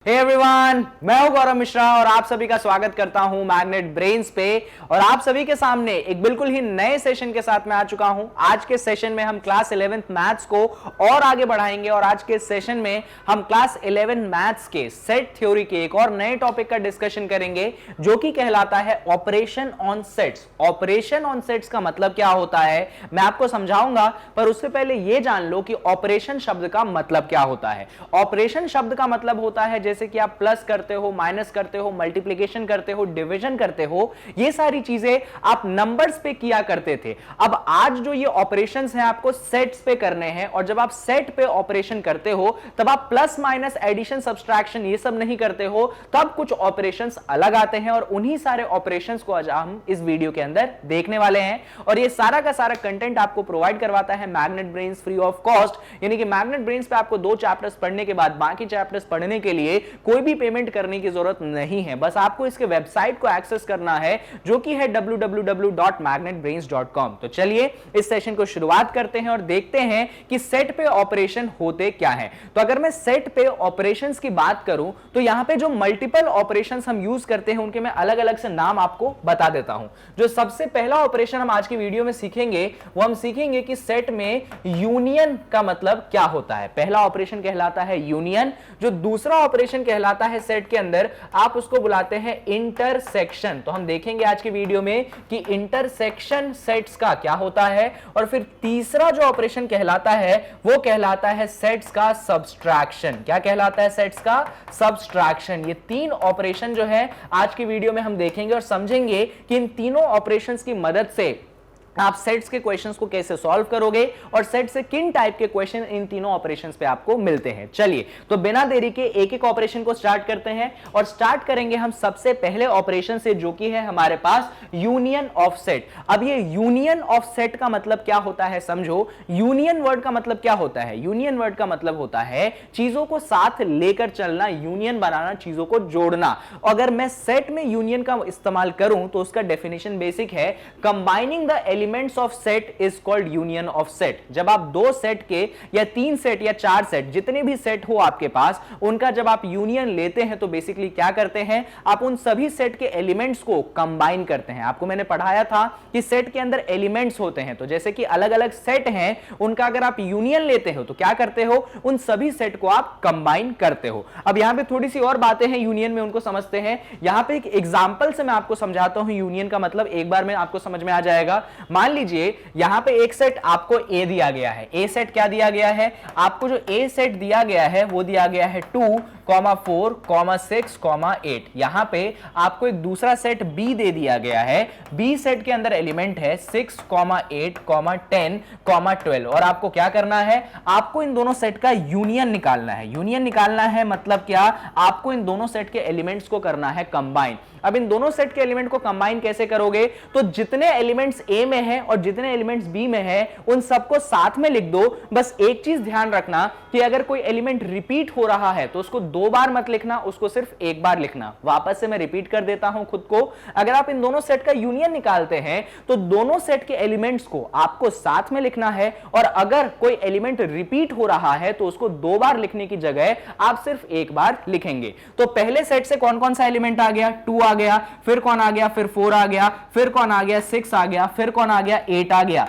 Hey everyone, मैं हूं गौरव मिश्रा और आप सभी का स्वागत करता हूं मैग्नेट ब्रेन्स पे। और आप सभी के सामने एक बिल्कुल ही नए सेशन के साथ मैं आ चुका हूं। आज के सेशन में हम क्लास 11th मैथ्स को और आगे बढ़ाएंगे और आज के सेशन में हम क्लास 11 मैथ्स के सेट थ्योरी के एक और नए टॉपिक का डिस्कशन करेंगे जो कि कहलाता है operation on sets. Operation on sets का मतलब क्या होता है मैं आपको समझाऊंगा, पर उससे पहले यह जान लो कि ऑपरेशन शब्द का मतलब क्या होता है। ऑपरेशन शब्द का मतलब होता है जैसे कि आप प्लस करते हो, माइनस करते हो, मल्टीप्लिकेशन करते हो, डिवीजन करते हो, ये सारी चीजें आप नंबर्स पे किया करते थे। अब आज जो ये ऑपरेशंस हैं आपको सेट्स पे करने हैं, और जब आप सेट पे ऑपरेशन करते हो तब आप प्लस माइनस एडिशन सब्सट्रैक्शन ये सब नहीं करते हो, तब कुछ ऑपरेशंस अलग आते हैं और उन्हीं सारे ऑपरेशंस को आज हम इस वीडियो के अंदर देखने वाले हैं। और ये सारा का सारा कंटेंट आपको प्रोवाइड करवाता है magnet brains free of cost, यानी कि मैग्नेट ब्रेन्स पे आपको 2 चैप्टर्स पढ़ने के बाद बाकी चैप्टर्स पढ़ने के लिए कोई भी पेमेंट करने की जरूरत नहीं है। बस आपको इसके वेबसाइट को एक्सेस करना है जो कि है www.magnetbrains.com। तो चलिए इस सेशन को शुरुआत करते हैं और देखते हैं कि सेट पे ऑपरेशन होते क्या हैं। तो अगर मैं सेट पे ऑपरेशंस की बात करूं तो यहां पे जो मल्टीपल ऑपरेशंस हम यूज करते हैं उनके मैं अलग-अलग से नाम आपको बता देता हूं। जो सबसे पहला ऑपरेशन हम आज की वीडियो में सीखेंगे वो हम सीखेंगे कि सेट में यूनियन का मतलब क्या होता है। पहला ऑपरेशन कहलाता है यूनियन। जो दूसरा ऑपरेशन कहलाता है सेट के अंदर, आप उसको बुलाते हैं इंटरसेक्शन। तो हम देखेंगे आज की वीडियो में कि इंटरसेक्शन सेट्स का क्या होता है। और फिर तीसरा जो ऑपरेशन कहलाता है वो कहलाता है सेट्स का सब्सट्रैक्शन। क्या कहलाता है? सेट्स का सब्सट्रैक्शन। ये 3 ऑपरेशन जो है आज की वीडियो में हम देखेंगे और समझेंगे कि इन तीनों ऑपरेशंस की मदद से आप सेट्स के क्वेश्चंस को कैसे सॉल्व करोगे और सेट से किन टाइप के क्वेश्चन इन तीनों ऑपरेशंस पे आपको मिलते हैं। चलिए तो बिना देरी के एक एक ऑपरेशन को स्टार्ट करते हैं और स्टार्ट करेंगे हम सबसे पहले ऑपरेशन से जो कि है हमारे पास यूनियन ऑफ सेट। अब ये यूनियन ऑफ सेट का मतलब क्या होता है समझो। यूनियन वर्ड का मतलब क्या होता है? यूनियन वर्ड का मतलब होता है चीजों को साथ लेकर चलना, यूनियन बनाना, चीजों को जोड़ना। अगर मैं सेट में यूनियन का इस्तेमाल करूं तो उसका डेफिनेशन बेसिक है, combining the elements of set is called union of set. जब आप 2 सेट के या 3 सेट या 4 सेट जितने भी सेट हो आपके पास, उनका जब आप यूनियन लेते हैं तो बेसिकली क्या करते हैं, आप उन सभी सेट के एलिमेंट्स को कंबाइन करते हैं। आपको मैंने पढ़ाया था कि सेट के अंदर एलिमेंट्स होते हैं, तो जैसे कि अलग-अलग सेट हैं, उनका अगर आप यूनियन लेते हो तो क्या करते हो, उन सभी सेट को आप कंबाइन करते हो। अब यहां पे थोड़ी सी और बातें हैं यूनियन में, उनको समझते हैं। यहां पे एक एग्जांपल से मैं आपको समझाता हूं यूनियन का मतलब, एक बार में आपको समझ में आ जाएगा। मान लीजिए यहां पे एक सेट आपको ए दिया गया है। ए सेट क्या दिया गया है आपको? जो ए सेट दिया गया है वो दिया गया है 2, 4, 6, 8। यहां पे आपको एक दूसरा सेट बी दे दिया गया है। बी सेट के अंदर एलिमेंट है 6, 8, 10, 12। और आपको क्या करना है, आपको इन दोनों सेट का यूनियन निकालना है। यूनियन निकालना है मतलब क्या, आपको इन दोनों सेट के एलिमेंट्स को करना है कंबाइन। अब इन दोनों सेट के एलिमेंट को कंबाइन कैसे करोगे, तो जितने एलिमेंट्स ए में हैं और जितने एलिमेंट्स बी में हैं उन सबको साथ में लिख दो। बस एक चीज ध्यान रखना कि अगर कोई एलिमेंट रिपीट हो रहा है तो उसको 2 बार मत लिखना, उसको सिर्फ 1 बार लिखना। वापस से मैं रिपीट कर देता हूं खुद को। अगर आप इन दोनों सेट का यूनियन निकालते हैं तो दोनों सेट के एलिमेंट्स को आपको साथ में लिखना है, और अगर कोई एलिमेंट रिपीट हो रहा है तो उसको 2 बार लिखने की जगह आप सिर्फ 1 बार लिखेंगे। तो पहले सेट से कौन कौन सा एलिमेंट आ गया? 2 आ गया, फिर कौन आ गया? फिर 4 आ गया, फिर कौन आ गया? 6 आ गया, फिर कौन आ गया? 8 आ गया।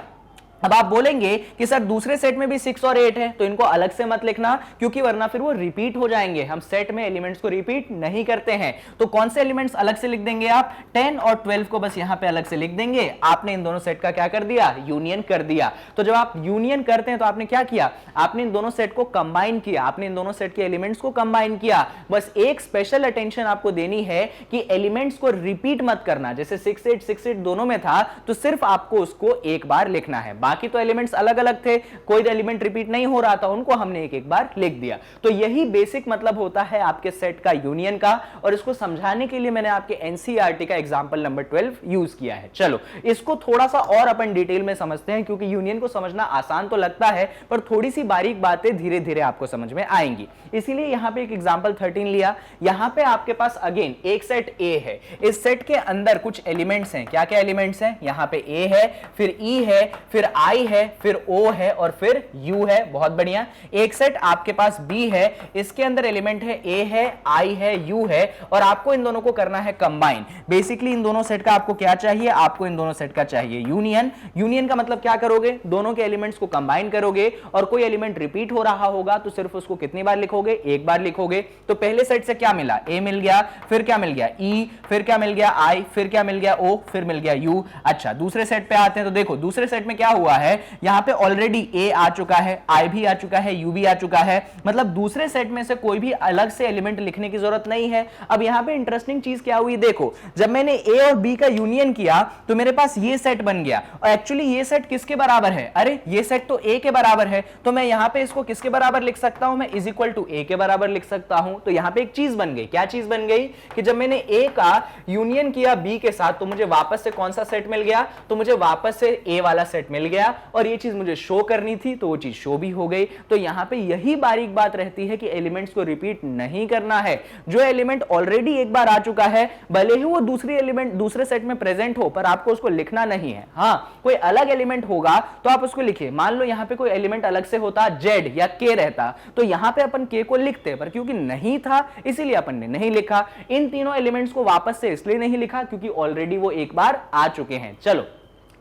अब आप बोलेंगे कि सर दूसरे सेट में भी 6 और 8 है, तो इनको अलग से मत लिखना क्योंकि वरना फिर वो रिपीट हो जाएंगे। हम सेट में एलिमेंट्स को रिपीट नहीं करते हैं। तो कौन से एलिमेंट्स अलग से लिख देंगे आप? 10 और 12 को बस यहां पे अलग से लिख देंगे। आपने इन दोनों सेट का क्या कर दिया? यूनियन कर दिया। तो जब आप यूनियन करते हैं तो आपने क्या किया, आपने इन दोनों सेट को कंबाइन किया, आपने इन दोनों सेट के एलिमेंट्स को कंबाइन किया। बस एक स्पेशल अटेंशन आपको देनी है कि एलिमेंट्स को रिपीट मत करना। जैसे 6, 8 दोनों में था तो सिर्फ आपको उसको 1 बार लिखना है, बाकी तो एलिमेंट्स अलग अलग थे, कोई एलिमेंट रिपीट नहीं हो रहा था, उनको हमने एक एक बार लिख दिया। तो यही बेसिक मतलब होता है आपके सेट का यूनियन का, और इसको समझाने के लिए मैंने आपके एनसीईआरटी का एग्जांपल नंबर 12 यूज किया है। चलो इसको थोड़ा सा और अपन डिटेल में समझते हैं, क्योंकि यूनियन को समझना आसान तो लगता है पर थोड़ी सी बारीक बातें धीरे धीरे आपको समझ में आएंगी। इसीलिए यहां पे एक एग्जांपल 13 लिया। यहां पे आपके पास अगेन एक सेट ए है, इस सेट के अंदर कुछ एलिमेंट्स हैं। क्या क्या एलिमेंट्स हैं? यहां पे ए है, फिर ई है, फिर I है, फिर O है और फिर U है। बहुत बढ़िया। एक सेट आपके पास B है, इसके अंदर एलिमेंट है A है, I है, U है, और आपको इन दोनों को करना है कंबाइन। बेसिकली इन दोनों सेट का आपको क्या चाहिए, आपको इन दोनों सेट का चाहिए यूनियन। यूनियन का मतलब क्या करोगे, दोनों के एलिमेंट्स को कंबाइन करोगे, और कोई एलिमेंट रिपीट हो रहा होगा तो सिर्फ उसको कितनी बार लिखोगे, एक बार लिखोगे। तो पहले सेट से क्या मिला, A मिल गया, फिर क्या मिल गया E, फिर क्या मिल गया I, फिर क्या मिल गया O, फिर मिल गया U। अच्छा, दूसरे सेट पे आते हैं तो देखो दूसरे सेट में क्या हुआ है, यहां पे ऑलरेडी A आ चुका है, I भी आ चुका है, U भी आ चुका है, मतलब दूसरे सेट में से कोई भी अलग से एलिमेंट लिखने की जरूरत नहीं है। अब यहां पे इंटरेस्टिंग चीज क्या हुई, देखो जब मैंने A और B का यूनियन किया तो मेरे पास ये सेट बन गया, और एक्चुअली ये सेट किसके बराबर है, अरे ये सेट तो A के बराबर है, तो मैं यहां पे इसको किसके बराबर लिख सकता हूं, मैं इज इक्वल टू A के बराबर लिख सकता हूं। तो यहां पे एक चीज बन गई, क्या चीज बन गई, कि जब मैंने A का यूनियन किया B के साथ तो मुझे वापस से कौन सा सेट मिल गया, तो मुझे वापस से A वाला सेट मिल गया, और ये चीज मुझे शो करनी थी तो वो चीज शो भी हो गई। तो यहां पे यही बारीक बात रहती है कि एलिमेंट्स को रिपीट नहीं करना है। जो एलिमेंट ऑलरेडी एक बार आ चुका है, भले ही वो दूसरी एलिमेंट दूसरे सेट में प्रेजेंट हो, पर आपको उसको लिखना नहीं है। हां, कोई अलग एलिमेंट होगा तो आप उसको लिखिए। मान लो यहां पे कोई एलिमेंट अलग से होता, Z या K रहता, तो यहां पे अपन K को लिखते, पर क्योंकि नहीं था इसीलिए अपन ने नहीं लिखा। इन तीनों एलिमेंट्स को वापस से इसलिए नहीं लिखा क्योंकि ऑलरेडी वो एक बार आ चुके हैं। चलो,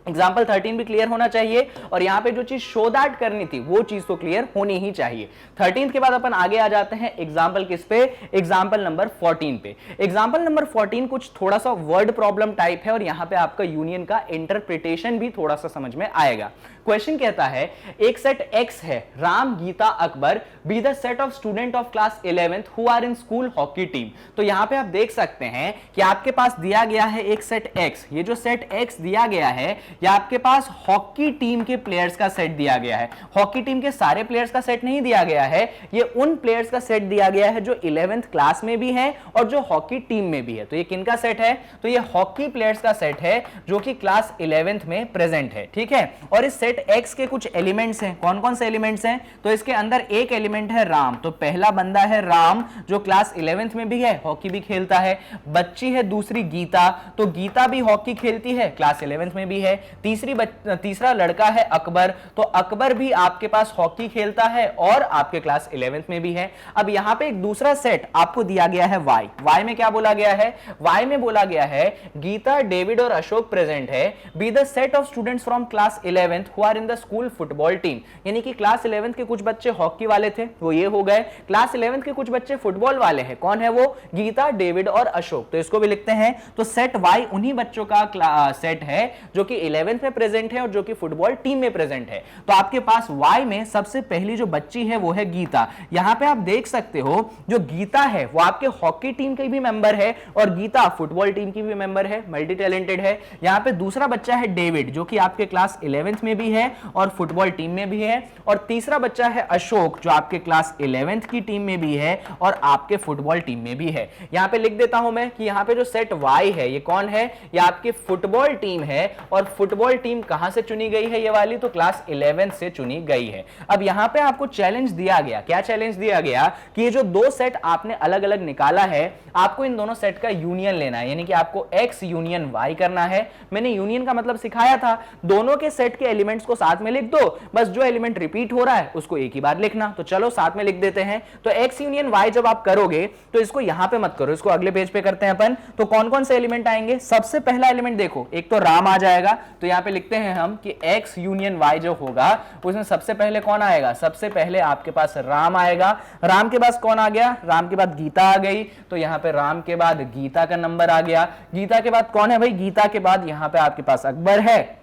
एग्जाम्पल 13 भी क्लियर होना चाहिए, और यहां पे जो चीज शो दैट करनी थी वो चीज तो क्लियर होनी ही चाहिए। 13 के बाद अपन आगे आ जाते हैं एग्जाम्पल किस पे, एग्जाम्पल नंबर 14 पे। एग्जाम्पल नंबर 14 कुछ थोड़ा सा वर्ड प्रॉब्लम टाइप है, और यहां पे आपका यूनियन का इंटरप्रिटेशन भी थोड़ा सा समझ में आएगा। क्वेश्चन कहता है एक सेट X है, Ram, Gita, Akbar be the set of student of class 11th who are in school hockey team. तो यहां पे आप देख सकते हैं कि आपके पास दिया गया है एक सेट X, ये जो सेट X दिया गया है या आपके पास हॉकी टीम के प्लेयर्स का सेट दिया गया है। हॉकी टीम के सारे प्लेयर्स का सेट नहीं दिया गया है, ये उन प्लेयर्स का सेट दिया गया है जो 11th क्लास में भी है और जो हॉकी टीम में भी है। तो ये किनका सेट है, तो ये हॉकी प्लेयर्स का सेट है जो कि क्लास 11th में प्रेजेंट है। ठीक है, और इस सेट X के कुछ एलिमेंट्स हैं। कौन कौन से एलिमेंट्स हैं, तो इसके अंदर एक एलिमेंट है राम, तो पहला बंदा है राम जो क्लास 11th में भी है, हॉकी भी खेलता है। बच्ची है दूसरी गीता, तो गीता भी हॉकी खेलती है, क्लास 11th में भी है। तीसरा लड़का है अकबर, तो अकबर भी आपके पास हॉकी खेलता है और आपके क्लास 11th में भी है। अब यहां पे एक दूसरा सेट आपको दिया गया है Y में क्या बोला गया है, Y में बोला गया है गीता, डेविड और अशोक प्रेजेंट है, be the set of students from class 11th who are in the school football team. यानी कि क्लास 11th के कुछ बच्चे हॉकी वाले थे, वो ये हो गए। क्लास 11th के कुछ बच्चे फुटबॉल वाले हैं, कौन है वो, गीता, डेविड और अशोक, तो इसको भी लिखते हैं। तो सेट Y उन्हीं बच्चों का सेट है जो कि 11th में प्रेजेंट है और जो कि फुटबॉल टीम में प्रेजेंट है। तो आपके पास Y में सबसे पहली जो बच्ची है वो है गीता। यहां पे आप देख सकते हो जो गीता है वो आपके हॉकी टीम की भी मेंबर है और गीता फुटबॉल टीम की भी मेंबर है, मल्टी टैलेंटेड है। यहां पे दूसरा बच्चा है डेविड जो कि आपके क्लास 11th में भी है और फुटबॉल टीम में भी है, और तीसरा बच्चा है अशोक जो आपके क्लास 11th की टीम में भी है और आपके फुटबॉल टीम में भी है। यहां पे लिख देता हूं मैं कि यहां पे जो सेट Y है ये कौन है, ये आपकी फुटबॉल टीम है, और फुटबॉल टीम कहां से चुनी गई है, ये वाली तो क्लास 11th से चुनी गई है। अब यहां पे आपको चैलेंज दिया गया, क्या चैलेंज दिया गया कि ये जो दो सेट आपने अलग अलग निकाला है आपको इन दोनों सेट का यूनियन लेना है, यानी कि आपको X यूनियन Y करना है। मैंने यूनियन का मतलब सिखाया था, दोनों के सेट के एलिमेंट्स को साथ में लिख दो, बस जो एलिमेंट रिपीट हो रहा है उसको एक ही बार लिखना। तो चलो साथ में लिख देते हैं। तो X यूनियन Y जब आप करोगे तो इसको यहां पे मत करो, इसको अगले पेज पे करते हैं अपन। तो कौन कौन से एलिमेंट आएंगे, सबसे पहला एलिमेंट देखो एक तो राम आ जाएगा, तो यहां पे लिखते हैं हम कि X यूनियन Y जो होगा उसमें सबसे पहले कौन आएगा, सबसे पहले आपके पास राम आएगा। राम के बाद कौन आ गया, राम के बाद गीता आ गई, तो यहां पे राम के बाद गीता का नंबर आ गया। गीता के बाद कौन है भाई, गीता के बाद यहां पे आपके पास अकबर है,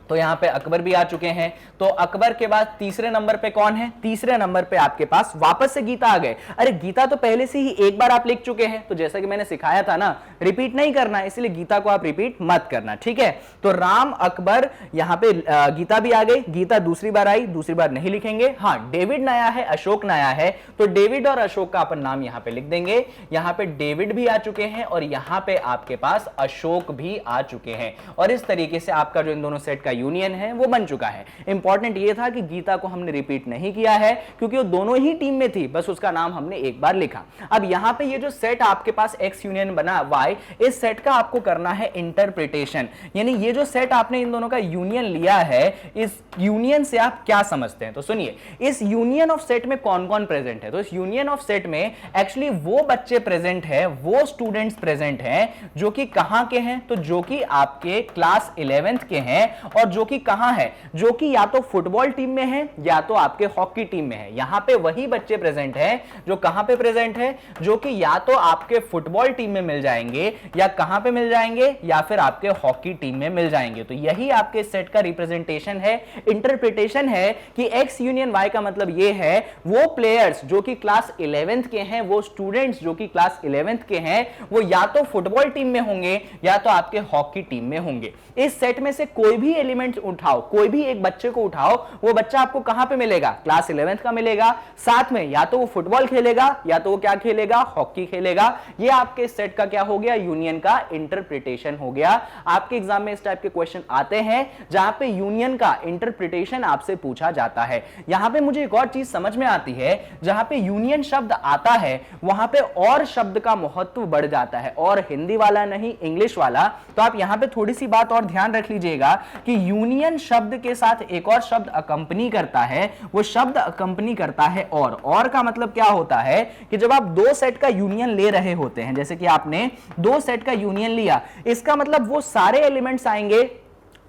तो यहां पे अकबर भी आ चुके हैं। तो अकबर के बाद तीसरे नंबर पे कौन है, तीसरे नंबर पे आपके पास वापस से गीता आ गए। अरे गीता तो पहले से ही एक बार आप लिख चुके हैं, तो जैसा कि मैंने सिखाया था ना रिपीट नहीं करना, इसलिए गीता को आप रिपीट मत करना, ठीक है। तो राम, अकबर, यहां पे गीता भी आ गई, गीता दूसरी बार आई, दूसरी बार नहीं लिखेंगे। हाँ, डेविड नया है, अशोक नया है, तो डेविड और अशोक का अपन नाम यहां पे लिख देंगे। यहां पे डेविड भी आ चुके हैं और यहां पे आपके पास अशोक भी आ चुके हैं, और इस तरीके से आपका जो इन दोनों सेट का यूनियन है वो बन चुका है। इंपॉर्टेंट ये था कि गीता को हमने रिपीट नहीं किया है क्योंकि वो दोनों ही टीम में थी, बस उसका नाम हमने एक बार लिखा। अब यहां पे ये जो सेट आपके पास x यूनियन बना y, इस सेट का आपको करना है इंटरप्रिटेशन, यानी ये जो सेट आपने इन दोनों का यूनियन लिया है, इस यूनियन से आप क्या समझते हैं। तो सुनिए, इस यूनियन ऑफ सेट में कौन कौन प्रेजेंट है। तो इस यूनियन ऑफ सेट में एक्चुअली वो बच्चे प्रेजेंट है, वो स्टूडेंट्स प्रेजेंट हैं जो कि कहां के हैं, तो जो कि आपके क्लास 11th के हैं, और जो कि कहां है, जो कि या तो फुटबॉल टीम में है या तो आपके हॉकी टीम में है। यहां पे वही बच्चे प्रेजेंट हैं जो कहां पे प्रेजेंट है, जो कि या तो आपके फुटबॉल टीम में मिल जाएंगे या कहां पे मिल जाएंगे, या फिर आपके हॉकी टीम में मिल जाएंगे। तो यही आपके सेट का रिप्रेजेंटेशन है, इंटरप्रिटेशन है कि x यूनियन y का मतलब ये है वो प्लेयर्स जो कि क्लास 11th के हैं, वो स्टूडेंट्स जो कि क्लास 11th के हैं, वो या तो फुटबॉल टीम में होंगे या तो आपके हॉकी टीम में होंगे। इस सेट में से कोई भी एलिमेंट उठाओ, कोई भी एक बच्चे को उठाओ, वो बच्चा आपको कहां पे मिलेगा, क्लास 11th का मिलेगा। साथ में या तो वो फुटबॉल खेलेगा या तो वो क्या खेलेगा, हॉकी खेलेगा। ये आपके सेट का क्या हो गया, यूनियन का इंटरप्रिटेशन हो गया। आपके एग्जाम में इस टाइप के क्वेश्चन आते हैं जहां पे यूनियन का इंटरप्रिटेशन आपसे पूछा जाता है। यहां पे मुझे एक और चीज समझ में आती है, जहां पे यूनियन शब्द आता है वहां पे और शब्द का महत्व बढ़ जाता है, और हिंदी वाला नहीं इंग्लिश वाला। तो आप यहां पे थोड़ी सी बात और ध्यान रख लीजिएगा कि यूनियन शब्द के साथ एक और शब्द अकंपनी करता है, वो शब्द अकंपनी करता है और का मतलब क्या होता है कि जब आप दो सेट का यूनियन ले रहे होते हैं, जैसे कि आपने दो सेट का यूनियन लिया, इसका मतलब वो सारे एलिमेंट्स आएंगे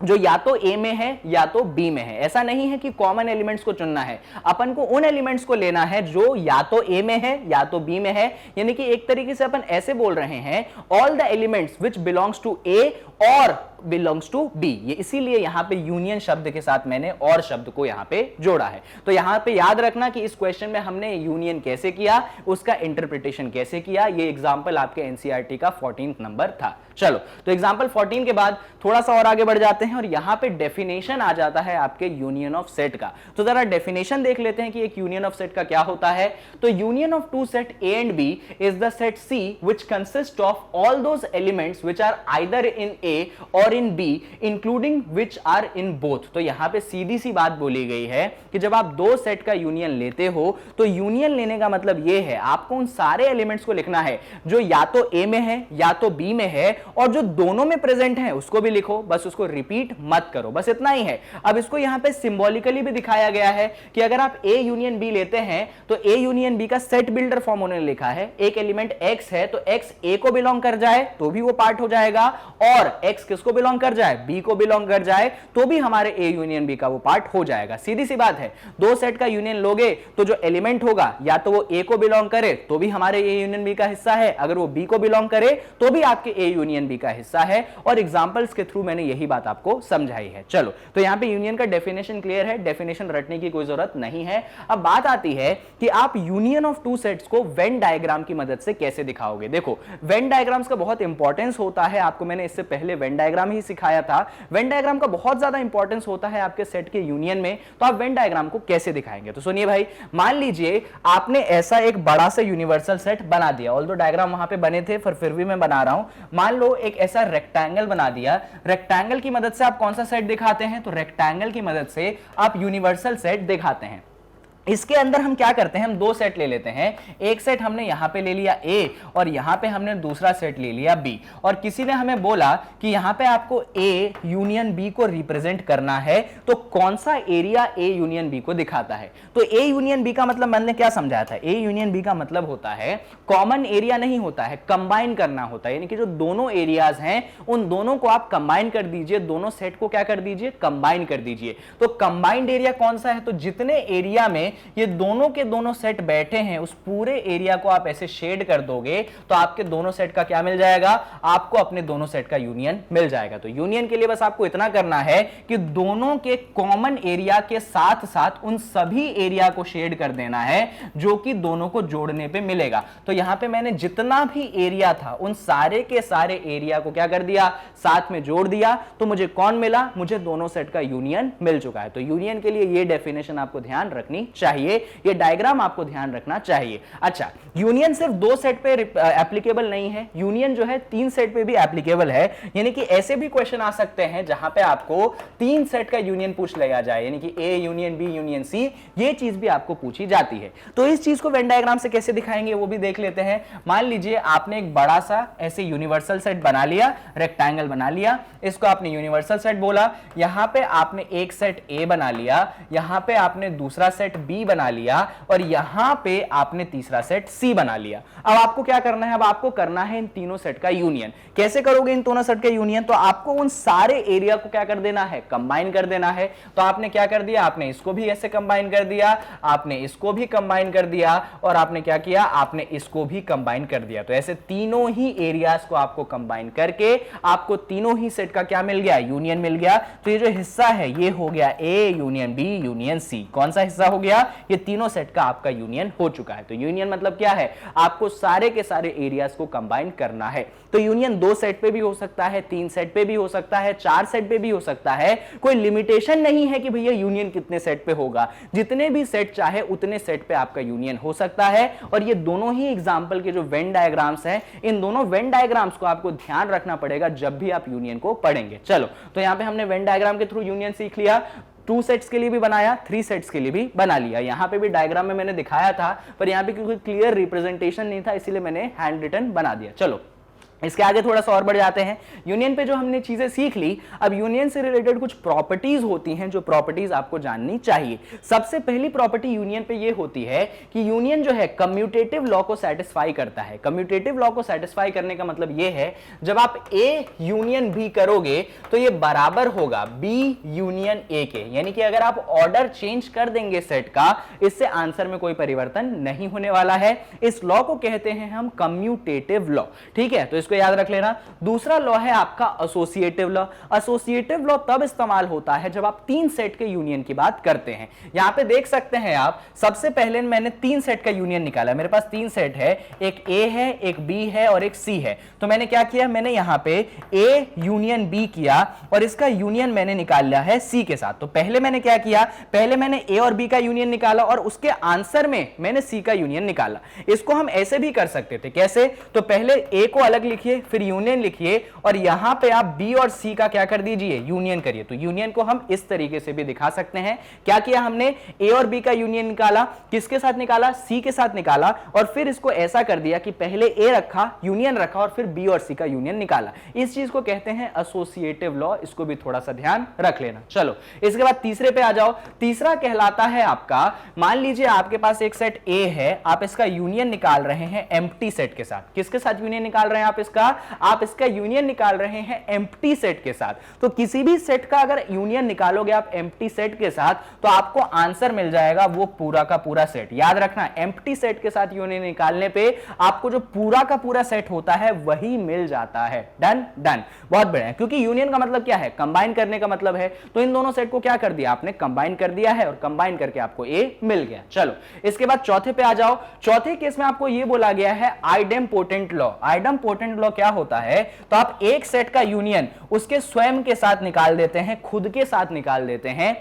जो या तो ए में है या तो बी में है। ऐसा नहीं है कि कॉमन एलिमेंट्स को चुनना है, अपन को उन एलिमेंट्स को लेना है जो या तो ए में है या तो बी में है। यानी कि एक तरीके से अपन ऐसे बोल रहे हैं, all the elements which belongs to A or belongs to be. ये इसीलिए यहां पे यूनियन शब्द के साथ मैंने और शब्द को यहां पे जोड़ा है। तो यहां पे याद रखना कि इस क्वेश्चन में हमने यूनियन कैसे किया, उसका इंटरप्रिटेशन कैसे किया। ये एग्जांपल आपके एनसीईआरटी का 14th नंबर था। चलो, तो एग्जांपल 14 के बाद थोड़ा सा और आगे बढ़ जाते हैं, और यहां पे डेफिनेशन आ जाता है आपके यूनियन ऑफ सेट का। तो जरा डेफिनेशन देख लेते हैं कि एक यूनियन ऑफ सेट का क्या होता है। तो union of two set A and B is the set C which consist of all those elements which are either in A or in B including which are in both. तो यहां पे सीधी सी बात बोली गई है कि जब आप दो सेट का यूनियन लेते हो, तो यूनियन लेने का मतलब यह है आपको उन सारे एलिमेंट्स को लिखना है जो या तो ए में है या तो बी में है, और जो दोनों में प्रेजेंट है उसको भी लिखो, बस उसको रिपीट मत करो, बस इतना ही है। अब इसको यहां पे सिंबॉलिकली भी दिखाया गया है कि अगर आप ए यूनियन बी लेते हैं तो ए यूनियन बी का सेट बिल्डर फॉर्म उन्होंने लिखा है। एक एलिमेंट एक्स है तो एक्स ए को बिलोंग कर जाए तो भी वो पार्ट हो जाएगा, और एक्स किसको बिलोंग कर जाए, बी को बिलोंग कर जाए तो भी हमारे ए यूनियन बी का वो पार्ट हो जाएगा। सीधी सी बात है, दो सेट का यूनियन लोगे तो जो एलिमेंट होगा या तो वो ए को बिलोंग करे तो भी हमारे ए यूनियन बी का हिस्सा है, अगर वो बी को बिलोंग करे तो भी आपके ए यूनियन बी का हिस्सा है। और एग्जांपल्स के थ्रू मैंने यही बात आपको समझाई है। चलो, तो यहां पे यूनियन का डेफिनेशन क्लियर है, डेफिनेशन रटने की कोई जरूरत नहीं है। अब बात आती है कि आप यूनियन ऑफ टू सेट्स को वेन डायग्राम की मदद से कैसे दिखाओगे। देखो, वेन डायग्राम्स का बहुत इंपॉर्टेंस होता है, आपको मैंने इससे पहले वेन डायग्राम ही सिखाया था। वेन डायग्राम का बहुत ज्यादा इंपॉर्टेंस होता है आपके सेट के यूनियन में। तो आप वेन डायग्राम को कैसे दिखाएंगे, तो सुनिए भाई, मान लीजिए आपने ऐसा एक बड़ा सा यूनिवर्सल सेट बना दिया, ऑल्दो डायग्राम वहां पे बने थे फिर भी मैं बना रहा हूं। मान लो एक ऐसा रेक्टेंगल बना दिया, रेक्टेंगल की मदद से आप कौन सा सेट दिखाते हैं, तो रेक्टेंगल की मदद से आप यूनिवर्सल सेट दिखाते हैं। इसके अंदर हम क्या करते हैं, हम दो सेट ले लेते हैं। एक सेट हमने यहां पे ले लिया ए और यहां पे हमने दूसरा सेट ले लिया बी, और किसी ने हमें बोला कि यहां पे आपको ए यूनियन बी को रिप्रेजेंट करना है, तो कौन सा एरिया ए यूनियन बी को दिखाता है। तो ए यूनियन बी का मतलब मैंने क्या समझाया था, ए यूनियन बी का मतलब होता है कॉमन एरिया नहीं होता है, कंबाइन करना होता है। यानी कि जो दोनों एरियाज हैं उन दोनों को आप कंबाइन कर दीजिए, दोनों सेट को क्या कर दीजिए, कंबाइन कर दीजिए। तो कंबाइंड एरिया कौन सा है, तो जितने एरिया में ये दोनों के दोनों सेट बैठे हैं उस पूरे एरिया को आप ऐसे शेड कर दोगे तो आपके दोनों सेट का क्या मिल जाएगा, आपको अपने दोनों सेट का यूनियन मिल जाएगा। तो यूनियन के लिए बस आपको इतना करना है कि दोनों के कॉमन एरिया के साथ साथ उन सभी एरिया को शेड कर देना है जो कि दोनों को जोड़ने पे मिलेगा। तो यहां पे मैंने जितना भी एरिया था उन सारे के सारे एरिया को क्या कर दिया, साथ में जोड़ दिया, तो मुझे कौन मिला, मुझे दोनों सेट का यूनियन मिल चुका है। तो यूनियन के लिए ये डेफिनेशन आपको ध्यान रखनी चाहिए। चाहिए, ये डायग्राम आपको ध्यान रखना चाहिए। अच्छा, यूनियन सिर्फ 2 सेट पे एप्लीकेबल नहीं है, यूनियन जो है 3 सेट पे भी एप्लीकेबल है। यानी कि ऐसे भी क्वेश्चन आ सकते हैं जहां पे आपको 3 सेट का यूनियन पूछ लिया जाए, यानी कि A union B union C, ये चीज भी आपको पूछी जाती है। तो इस चीज को वेन डायग्राम से कैसे दिखाएंगे वो भी देख लेते हैं। मान लीजिए आपने एक बड़ा सा ऐसे यूनिवर्सल सेट बना लिया, रेक्टेंगल बना लिया, इसको आपने यूनिवर्सल सेट बोला। यहां पे आपने एक सेट ए बना लिया, यहां पे आपने दूसरा सेट बी बना लिया और यहां पे आपने तीसरा सेट सी बना लिया। अब आपको क्या करना है, अब आपको करना है इन तीनों सेट का यूनियन। कैसे करोगे इन दोनों सेट का यूनियन? तो आपको उन सारे एरिया को क्या कर देना है, कंबाइन कर देना है। तो आपने क्या कर दिया, आपने इसको भी ऐसे कंबाइन कर दिया, आपने इसको भी कंबाइन कर दिया और आपने क्या किया, आपने इसको भी कंबाइन कर दिया। तो ऐसे तीनों ही एरियाज को आपको कंबाइन करके आपको तीनों ही सेट का क्या मिल गया, यूनियन मिल गया। तो ये जो हिस्सा है ये हो गया A union B union C. कौन सा हिस्सा हो गया, ये तीनों सेट का आपका यूनियन हो चुका है। तो यूनियन मतलब क्या है, आपको सारे के सारे एरियाज को कंबाइन करना है। तो यूनियन 2 सेट पे भी हो सकता है, 3 सेट पे भी हो सकता है, 4 सेट पे भी हो सकता है। कोई लिमिटेशन नहीं है कि भैया यूनियन कितने सेट पे होगा, जितने भी सेट चाहे उतने सेट पे आपका यूनियन हो सकता है। और ये दोनों ही एग्जांपल के जो वेन डायग्राम्स हैं, इन दोनों वेन डायग्राम्स को आपको ध्यान रखना पड़ेगा जब भी आप यूनियन को पढ़ेंगे। चलो, तो यहां पे हमने वेन डायग्राम के थ्रू यूनियन सीख लिया, 2 सेट्स के लिए भी बनाया, 3 सेट्स के लिए भी बना लिया। यहां पे भी डायग्राम में मैंने दिखाया था, पर यहां पे क्योंकि क्लियर रिप्रेजेंटेशन नहीं था इसीलिए मैंने हैंड रिटन बना दिया। चलो इसके आगे थोड़ा सा और बढ़ जाते हैं। यूनियन पे जो हमने चीजें सीख ली, अब यूनियन से रिलेटेड कुछ प्रॉपर्टीज होती हैं जो प्रॉपर्टीज आपको जाननी चाहिए। सबसे पहली प्रॉपर्टी यूनियन पे ये होती है कि यूनियन जो है कम्यूटेटिव लॉ को सेटिस्फाई करता है। कम्यूटेटिव लॉ को सेटिस्फाई करने का मतलब ये है, जब आप ए यूनियन बी करोगे तो ये बराबर होगा बी यूनियन ए के। यानी कि अगर आप ऑर्डर चेंज कर देंगे सेट का, इससे आंसर में कोई परिवर्तन नहीं होने वाला है। इस लॉ को कहते हैं हम कम्यूटेटिव लॉ। ठीक है, तो इसको याद रख लेना। दूसरा लॉ है आपका एसोसिएटिव लॉ। एसोसिएटिव लॉ तब इस्तेमाल होता है जब आप 3 सेट के यूनियन की बात करते हैं। यहां पे देख सकते हैं आप, सबसे पहले मैंने 3 सेट का यूनियन निकाला। मेरे पास 3 सेट है, एक ए है, एक बी है और एक सी है। तो मैंने क्या किया, मैंने यहां पे ए यूनियन बी किया और इसका यूनियन मैंने निकाल लिया है सी के साथ। तो पहले मैंने क्या किया, पहले मैंने ए और बी का यूनियन निकाला और उसके आंसर में मैंने सी का यूनियन निकाला। इसको हम ऐसे भी कर सकते थे, कैसे? तो पहले ए को अलग लिखिए, फिर यूनियन लिखिए और यहां पे आप बी और सी का क्या कर दीजिए, यूनियन करिए। तो यूनियन को हम इस तरीके से भी दिखा सकते हैं। क्या किया हमने, ए और बी का यूनियन निकाला, किसके साथ निकाला, सी के साथ निकाला और फिर इसको ऐसा कर दिया कि पहले ए रखा, यूनियन रखा और फिर बी और सी का यूनियन निकाला। इस चीज को कहते हैं एसोसिएटिव लॉ। इसको भी थोड़ा सा ध्यान रख लेना। चलो इसके बाद तीसरे पे आ जाओ। तीसरा कहलाता है आपका, मान लीजिए आपके पास एक सेट ए है, आप इसका यूनियन निकाल रहे हैं एम्प्टी सेट के साथ। किसके साथ यूनियन निकाल रहे हैं आप इसका यूनियन निकाल रहे हैं एम्प्टी सेट के साथ। तो किसी भी सेट का अगर यूनियन निकालोगे आप एम्प्टी सेट के साथ, तो आपको आंसर मिल जाएगा वो पूरा का पूरा सेट। याद रखना, एम्प्टी सेट के साथ यूनियन निकालने पे आपको जो पूरा का पूरा सेट होता है वही मिल जाता है। डन डन, बहुत बढ़िया। क्योंकि यूनियन का मतलब क्या है, कंबाइन करने का मतलब है। तो इन दोनों सेट को क्या कर दिया आपने, कंबाइन कर दिया है और कंबाइन करके आपको ए मिल गया। चलो इसके बाद चौथे पे आ जाओ। चौथे केस में आपको ये बोला गया है आइडेम्पोटेंट लॉ। आइडेम्पोटेंट लॉ क्या होता है, तो आप एक सेट का यूनियन उसके स्वयं के साथ निकाल देते हैं, खुद के साथ निकाल देते हैं।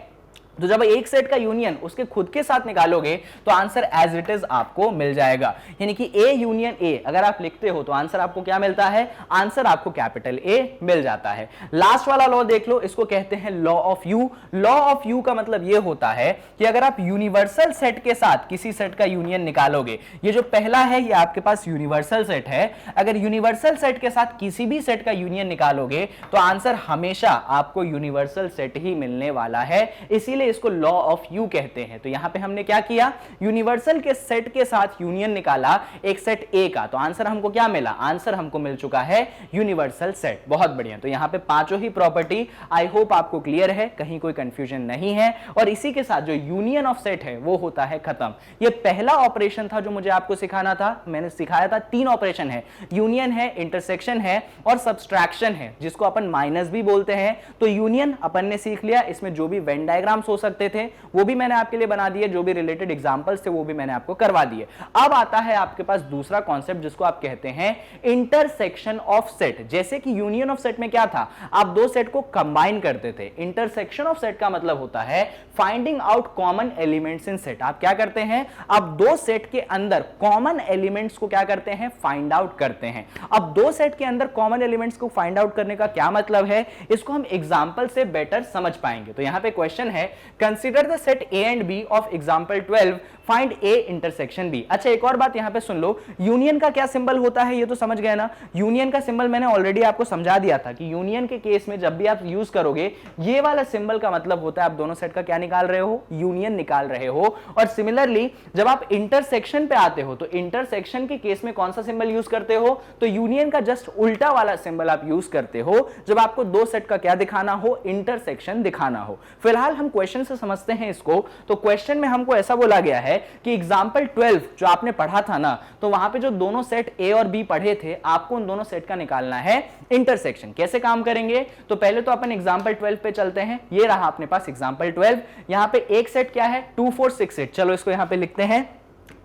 तो जब एक सेट का यूनियन उसके खुद के साथ निकालोगे तो आंसर एज इट इज आपको मिल जाएगा। यानी कि ए यूनियन ए अगर आप लिखते हो तो आंसर आपको क्या मिलता है, आंसर आपको कैपिटल ए मिल जाता है। लास्ट वाला लॉ देख लो, इसको कहते हैं law of you. Law of you का मतलब यह होता है कि अगर आप यूनिवर्सल सेट के साथ किसी सेट का यूनियन निकालोगे, ये जो पहला है ये आपके पास यूनिवर्सल सेट है, अगर यूनिवर्सल सेट के साथ किसी भी सेट का यूनियन निकालोगे तो आंसर हमेशा आपको यूनिवर्सल सेट ही मिलने वाला है। इसीलिए इसको लॉ ऑफ यू कहते हैं। तो यहां पे हमने क्या किया, यूनिवर्सल के सेट के साथ यूनियन निकाला एक सेट ए का, तो आंसर हमको क्या मिला, आंसर हमको मिल चुका है यूनिवर्सल सेट। बहुत बढ़िया। तो यहां पे पांचों ही प्रॉपर्टी आई होप आपको क्लियर है, कहीं कोई कंफ्यूजन नहीं है। और इसी के साथ जो यूनियन ऑफ सेट है वो होता है खत्म। ये पहला ऑपरेशन था जो मुझे आपको सिखाना था। मैंने सिखाया था 3 ऑपरेशन है, यूनियन है, इंटरसेक्शन है और सब्सट्रैक्शन है, जिसको अपन माइनस भी बोलते हैं। तो यूनियन अपन ने सीख लिया, इसमें जो भी वेन डायग्राम्स हो सकते थे वो भी मैंने आपके लिए बना दिए, जो भी रिलेटेड एग्जांपल्स थे वो भी मैंने आपको करवा दिए। अब आता है आपके पास दूसरा कॉन्सेप्ट जिसको आप कहते हैं इंटरसेक्शन ऑफ सेट। जैसे कि यूनियन ऑफ सेट में क्या था, आप दो सेट को कंबाइन करते थे। इंटरसेक्शन ऑफ सेट का मतलब होता है finding out common elements in set. आप क्या करते हैं, आप दो सेट के अंदर कॉमन एलिमेंट्स को क्या करते हैं, फाइंड आउट करते हैं। अब दो सेट के अंदर कॉमन एलिमेंट्स को फाइंड आउट करने का क्या मतलब है, इसको हम एग्जांपल से बेटर समझ पाएंगे। तो यहां पे क्वेश्चन है, consider the set A and B of example 12, find A intersection B. अच्छा एक और बात यहां पे सुन लो, यूनियन का क्या सिंबल होता है ये तो समझ गए ना। यूनियन का सिंबल मैंने ऑलरेडी आपको समझा दिया था कि यूनियन के केस में जब भी आप यूज करोगे ये वाला सिंबल का मतलब होता है आप दोनों सेट का क्या निकाल रहे हो, यूनियन निकाल रहे हो। और सिमिलरली जब आप इंटरसेक्शन पे आते हो तो इंटरसेक्शन के केस में कौन सा सिंबल यूज करते हो, तो यूनियन का जस्ट उल्टा वाला सिंबल आप यूज करते हो जब आपको दो सेट का क्या दिखाना हो, इंटरसेक्शन दिखाना हो। फिलहाल हम क्वेश्चन से समझते हैं इसको। तो क्वेश्चन में हमको ऐसा बोला गया है कि एग्जांपल 12 जो आपने पढ़ा था ना, तो वहां पे जो दोनों सेट ए और बी पढ़े थे आपको उन दोनों सेट का निकालना है इंटरसेक्शन। कैसे काम करेंगे, तो पहले तो अपन एग्जांपल 12 पे चलते हैं। ये रहा अपने पास एग्जांपल 12। यहां पे एक सेट क्या है, 2 4 6 8। चलो इसको यहां पे लिखते हैं,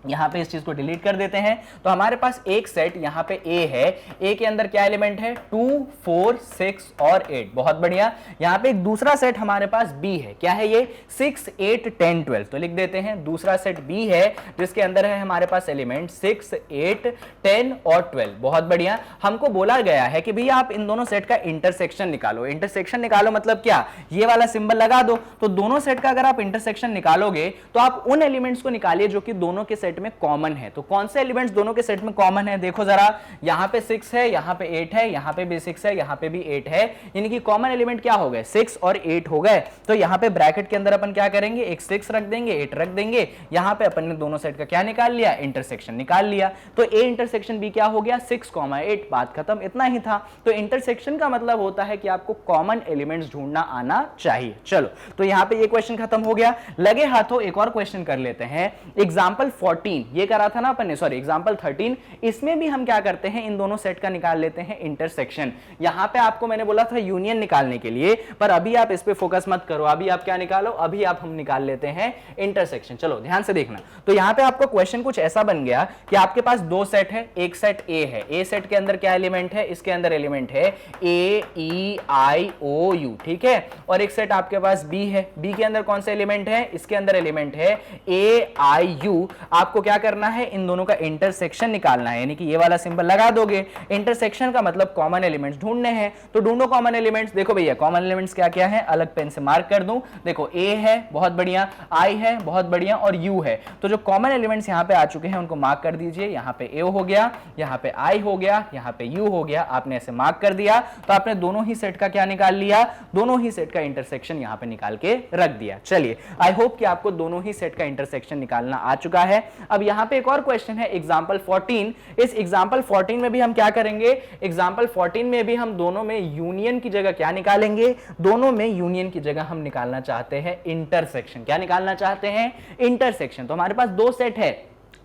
यहां पे इस चीज को डिलीट कर देते हैं। तो हमारे पास एक सेट यहां पे ए है, ए के अंदर क्या एलिमेंट है, 2 4 6 और 8। बहुत बढ़िया। यहां पे एक दूसरा सेट हमारे पास बी है, क्या है ये, 6 8 10 12। तो लिख देते हैं दूसरा सेट बी है जिसके अंदर है हमारे पास एलिमेंट 6 8 10 और 12। बहुत बढ़िया। हमको बोला गया है कि भैया आप इन दोनों सेट का इंटरसेक्शन निकालो। इंटरसेक्शन निकालो मतलब क्या, ये वाला सिंबल लगा दो। तो दोनों सेट का अगर आप इंटरसेक्शन निकालोगे तो आप उन एलिमेंट्स को निकालिए जो कि दोनों के सेट में कॉमन है। तो कौन से एलिमेंट्स दोनों के सेट में कॉमन है, देखो जरा, यहां पे 6 है, यहां पे 8 है, यहां पे भी 6 है, यहां पे भी 8 है। यानी कि कॉमन एलिमेंट क्या हो गए, 6 और 8 हो गए। तो यहां पे ब्रैकेट के अंदर अपन क्या करेंगे, एक 6 रख देंगे, 8 रख देंगे। यहां पे अपन ने दोनों सेट का क्या निकाल लिया, इंटरसेक्शन निकाल लिया। तो ए इंटरसेक्शन बी क्या हो गया, 6, 8। बात खत्म, इतना ही था। तो इंटरसेक्शन का मतलब होता है कि आपको कॉमन एलिमेंट्स ढूंढना आना चाहिए। चलो तो यहां पे ये क्वेश्चन खत्म हो गया। लगे हाथों एक और क्वेश्चन कर लेते हैं। एग्जांपल 14 ये करा था ना अपन ने, सॉरी एग्जांपल 13। इसमें भी हम क्या करते हैं, इन दोनों सेट का निकाल लेते हैं इंटरसेक्शन। यहां पे आपको मैंने बोला था यूनियन निकालने के लिए, पर अभी आप इस पे फोकस मत करो। अभी आप क्या निकालो, अभी आप हम निकाल लेते हैं इंटरसेक्शन। चलो ध्यान से देखना। तो यहां पे आपको क्वेश्चन कुछ ऐसा बन गया कि आपके पास दो सेट है, एक सेट ए है। ए सेट के अंदर क्या एलिमेंट है, इसके अंदर एलिमेंट है ए ई आई ओ यू, ठीक है। और एक सेट आपके पास बी है, बी के अंदर कौन सा एलिमेंट है, इसके अंदर एलिमेंट है ए आई यू। आपको क्या करना है, इन दोनों का इंटरसेक्शन निकालना है, यानी कि ये वाला सिंबल लगा दोगे। इंटरसेक्शन का मतलब कॉमन एलिमेंट्स ढूंढने हैं। तो ढूंढो कॉमन एलिमेंट्स। देखो भैया कॉमन एलिमेंट्स क्या क्या है, अलग पेन से मार्क कर दूं। देखो ए है, बहुत बढ़िया, आई है, बहुत बढ़िया, और यू है। तो जो कॉमन एलिमेंट्स यहां पे आ चुके हैं उनको मार्क कर दीजिए। यहां पे ए हो गया, यहां पे आई हो गया, यहां पे यू हो गया। आपने ऐसे मार्क कर दिया तो आपने दोनों ही सेट का क्या निकाल लिया, दोनों ही सेट का इंटरसेक्शन यहां पे निकाल के रख दिया। चलिए आई होप कि आपको दोनों ही सेट का इंटरसेक्शन निकालना आ चुका है। अब यहां पे एक और क्वेश्चन है एग्जांपल 14। इस एग्जांपल 14 में भी हम क्या करेंगे, एग्जांपल 14 में भी हम दोनों में यूनियन की जगह क्या निकालेंगे, दोनों में यूनियन की जगह हम निकालना चाहते हैं इंटरसेक्शन। क्या निकालना चाहते हैं, इंटरसेक्शन। तो हमारे पास दो सेट है,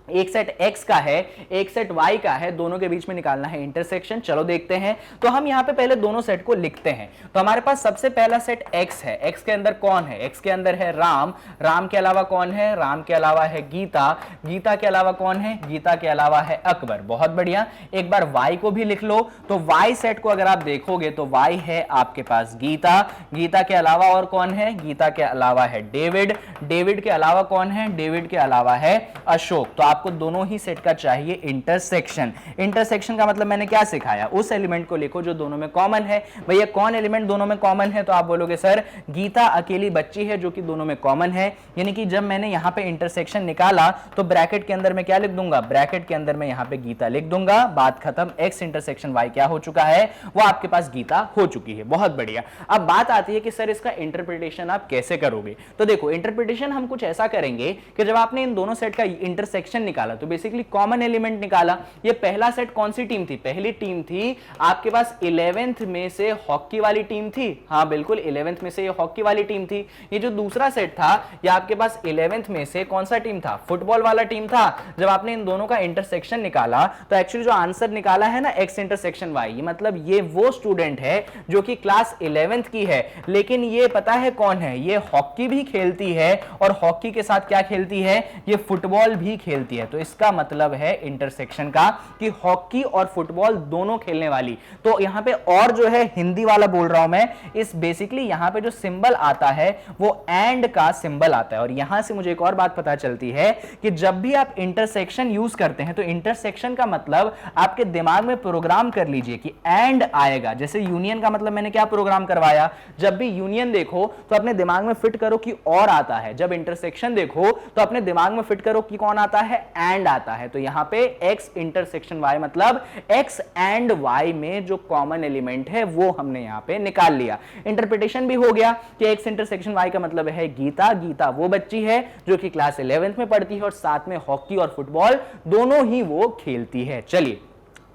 एक सेट x का है, एक सेट y का है, दोनों के बीच में निकालना है इंटरसेक्शन। चलो देखते हैं। तो हम यहां पे पहले दोनों सेट को लिखते हैं। तो हमारे पास सबसे पहला सेट x है। x के अंदर कौन है, x के अंदर है राम। राम के अलावा कौन है, राम के अलावा है गीता। गीता के अलावा कौन है, गीता के अलावा है अकबर। बहुत बढ़िया। एक बार y को भी लिख लो। तो y सेट को अगर आप देखोगे तो y है आपके पास गीता। गीता के अलावा और कौन है, गीता के अलावा है डेविड। डेविड के अलावा कौन है, डेविड के अलावा है अशोक। तो आपको दोनों ही सेट का चाहिए इंटरसेक्शन। इंटरसेक्शन का मतलब मैंने क्या सिखाया, उस एलिमेंट को लिखो जो दोनों में कॉमन है। भैया कौन एलिमेंट दोनों में कॉमन है, तो आप बोलोगे सर गीता अकेली बच्ची है जो कि दोनों में कॉमन है। यानी कि जब मैंने यहां पे इंटरसेक्शन निकाला तो ब्रैकेट के अंदर मैं क्या लिख दूंगा, ब्रैकेट के अंदर मैं यहां पे गीता लिख दूंगा। बात खत्म। एक्स इंटरसेक्शन वाई क्या हो चुका है, वो आपके पास गीता हो चुकी है। बहुत बढ़िया। अब बात आती है कि सर इसका इंटरप्रिटेशन आप कैसे करोगे। तो देखो इंटरप्रिटेशन हम कुछ ऐसा करेंगे कि जब आपने इन दोनों सेट का इंटरसेक्शन निकाला, तो बेसिकली कॉमन एलिमेंट निकाला। ये पहला सेट कौन सी टीम थी? पहली टीम थी आपके पास 11th में से हॉकी वाली टीम थी, हाँ बिल्कुल 11th में से ये हॉकी वाली टीम थी। ये जो दूसरा सेट था ये आपके पास 11th में से कौन सा टीम था? फुटबॉल वाला टीम था। जब आपने इन दोनों का इंटरसेक्शन निकाला तो एक्चुअली जो आंसर निकाला है ना x इंटरसेक्शन y, मतलब ये वो स्टूडेंट है जो कि क्लास 11th की है, लेकिन ये पता है कौन है? ये हॉकी भी खेलती है और हॉकी के साथ क्या खेलती है? ये फुटबॉल भी खेलती है। तो इसका मतलब है इंटरसेक्शन का कि हॉकी और फुटबॉल दोनों खेलने वाली। तो यहां पे और जो है हिंदी वाला बोल रहा हूं मैं, इस बेसिकली यहां पे जो सिंबल आता है वो एंड का सिंबल आता है। और यहां से मुझे एक और बात पता चलती है कि जब भी आप इंटरसेक्शन यूज करते हैं तो इंटरसेक्शन का मतलब आपके दिमाग में प्रोग्राम कर लीजिए कि एंड आएगा। जैसे यूनियन का मतलब मैंने क्या प्रोग्राम करवाया? जब भी यूनियन देखो तो अपने दिमाग में फिट करो कि और आता है, जब इंटरसेक्शन देखो तो अपने दिमाग में फिट करो कि कौन आता है? एंड आता है। तो यहां पे x इंटरसेक्शन y मतलब x एंड y में जो कॉमन एलिमेंट है वो हमने यहां पे निकाल लिया। इंटरप्रिटेशन भी हो गया कि x इंटरसेक्शन y का मतलब है गीता। गीता वो बच्ची है जो कि क्लास 11th में पढ़ती है और साथ में हॉकी और फुटबॉल दोनों ही वो खेलती है। चलिए,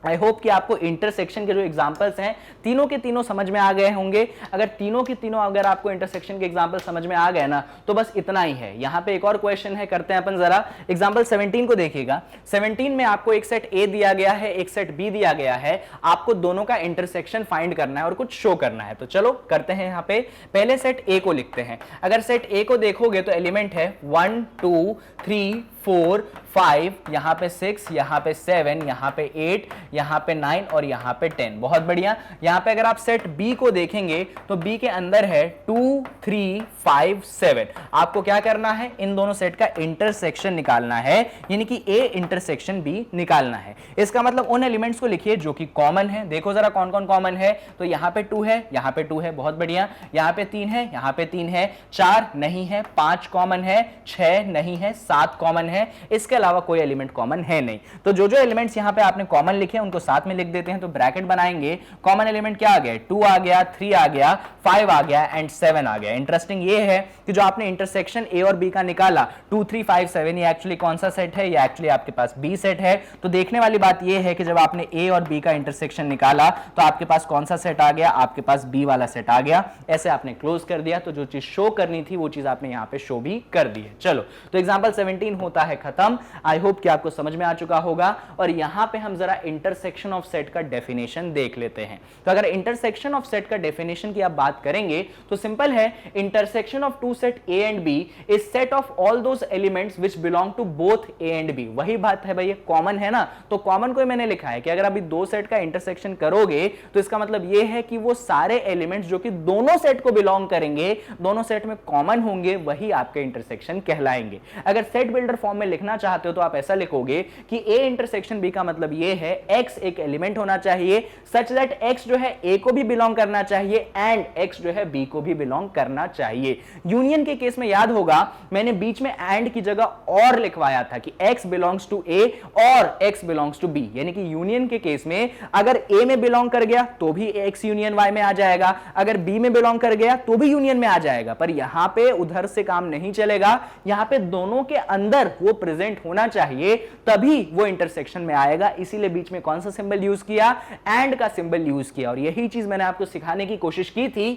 आई होप कि आपको इंटरसेक्शन के जो एग्जांपल्स हैं तीनों के तीनों समझ में आ गए होंगे। अगर तीनों के तीनों अगर आपको इंटरसेक्शन के एग्जांपल समझ में आ गए ना तो बस इतना ही है। यहां पे एक और क्वेश्चन है, करते हैं अपन जरा। एग्जांपल 17 को देखिएगा। 17 में आपको एक सेट ए दिया गया है, एक सेट बी दिया गया है, आपको दोनों का इंटरसेक्शन फाइंड करना है और कुछ शो करना है। तो चलो करते हैं। यहां पे पहले सेट ए को लिखते हैं। अगर सेट ए को देखोगे तो एलिमेंट है 1 2 3 4 5, यहां पे 6, यहां पे 7, यहां पे 8, यहां पे 9 और यहां पे 10। बहुत बढ़िया। यहां पे अगर आप सेट बी को देखेंगे तो बी के अंदर है 2 3 5 7। आपको क्या करना है? इन दोनों सेट का इंटरसेक्शन निकालना है, यानी कि ए इंटरसेक्शन बी निकालना है। इसका मतलब उन एलिमेंट्स को लिखिए जो कि कॉमन है। देखो जरा कौन कौन कॉमन है। तो यहां पे 2 है, यहां पे 2 है, बहुत बढ़िया। यहां पे 3 है, यहां पे 3 है, 4 नहीं है, 5 कॉमन है, 6 नहीं है, 7 कॉमन है। इसके अलावा कोई एलिमेंट कॉमन है नहीं। तो जो जो एलिमेंट्स यहां पे आपने कॉमन लिखे हैं उनको साथ में लिख देते हैं। तो ब्रैकेट बनाएंगे। कॉमन एलिमेंट क्या आ गया? 2 आ गया, 3 आ गया, 5 आ गया एंड 7 आ गया। इंटरेस्टिंग ये है कि जो आपने इंटरसेक्शन ए और बी का निकाला 2 3 5 7, ये एक्चुअली कौन सा सेट है? ये एक्चुअली आपके पास बी सेट है। तो देखने वाली बात ये है कि जब आपने ए और बी का इंटरसेक्शन निकाला तो आपके पास कौन सा सेट आ गया? आपके पास बी वाला सेट आ गया। ऐसे आपने क्लोज कर दिया। तो जो चीज शो करनी थी वो चीज आपने यहां पे शो भी कर दी है। चलो, तो एग्जांपल 17 होता है खत्म। आई होप कि आपको समझ में आ चुका होगा। और यहां पे हम जरा इंटरसेक्शन ऑफ सेट का डेफिनेशन देख लेते हैं। तो अगर इंटरसेक्शन ऑफ सेट का डेफिनेशन की आप बात करेंगे तो सिंपल है, intersection of two set A and B is set of all those elements which belong to both A and B. वही बात है भाई, ये कॉमन है ना, तो कॉमन को मैंने लिखा है कि अगर अभी दो सेट का इंटरसेक्शन करोगे तो इसका मतलब ये है कि वो सारे एलिमेंट्स जो कि दोनों सेट को बिलोंग करेंगे, दोनों सेट में कॉमन होंगे, वही आपके इंटरसेक्शन कहलाएंगे। अगर सेट बिल्डर फॉर्म में लिखना चाहते हो तो आप ऐसा लिखोगे कि ए इंटरसेक्शन बी का मतलब ये है x एक एलिमेंट होना चाहिए सच दैट x जो है a को भी बिलोंग करना चाहिए एंड x जो है b को भी बिलोंग करना चाहिए। यूनियन के केस में याद होगा मैंने बीच में एंड की जगह और लिखवाया था कि x बिलोंग्स टू a और x बिलोंग्स टू b, यानी कि यूनियन के केस में अगर a में बिलोंग कर गया तो भी x यूनियन y में आ जाएगा, अगर b में बिलोंग कर गया तो भी यूनियन में आ जाएगा। पर यहां पे उधर से काम नहीं चलेगा, यहां पे दोनों के अंदर वो प्रेजेंट होना चाहिए तभी वो इंटरसेक्शन में आएगा। इसीलिए बीच में कौन सा सिंबल यूज किया? एंड का सिंबल यूज किया। और यही चीज मैंने आपको सिखाने की कोशिश की थी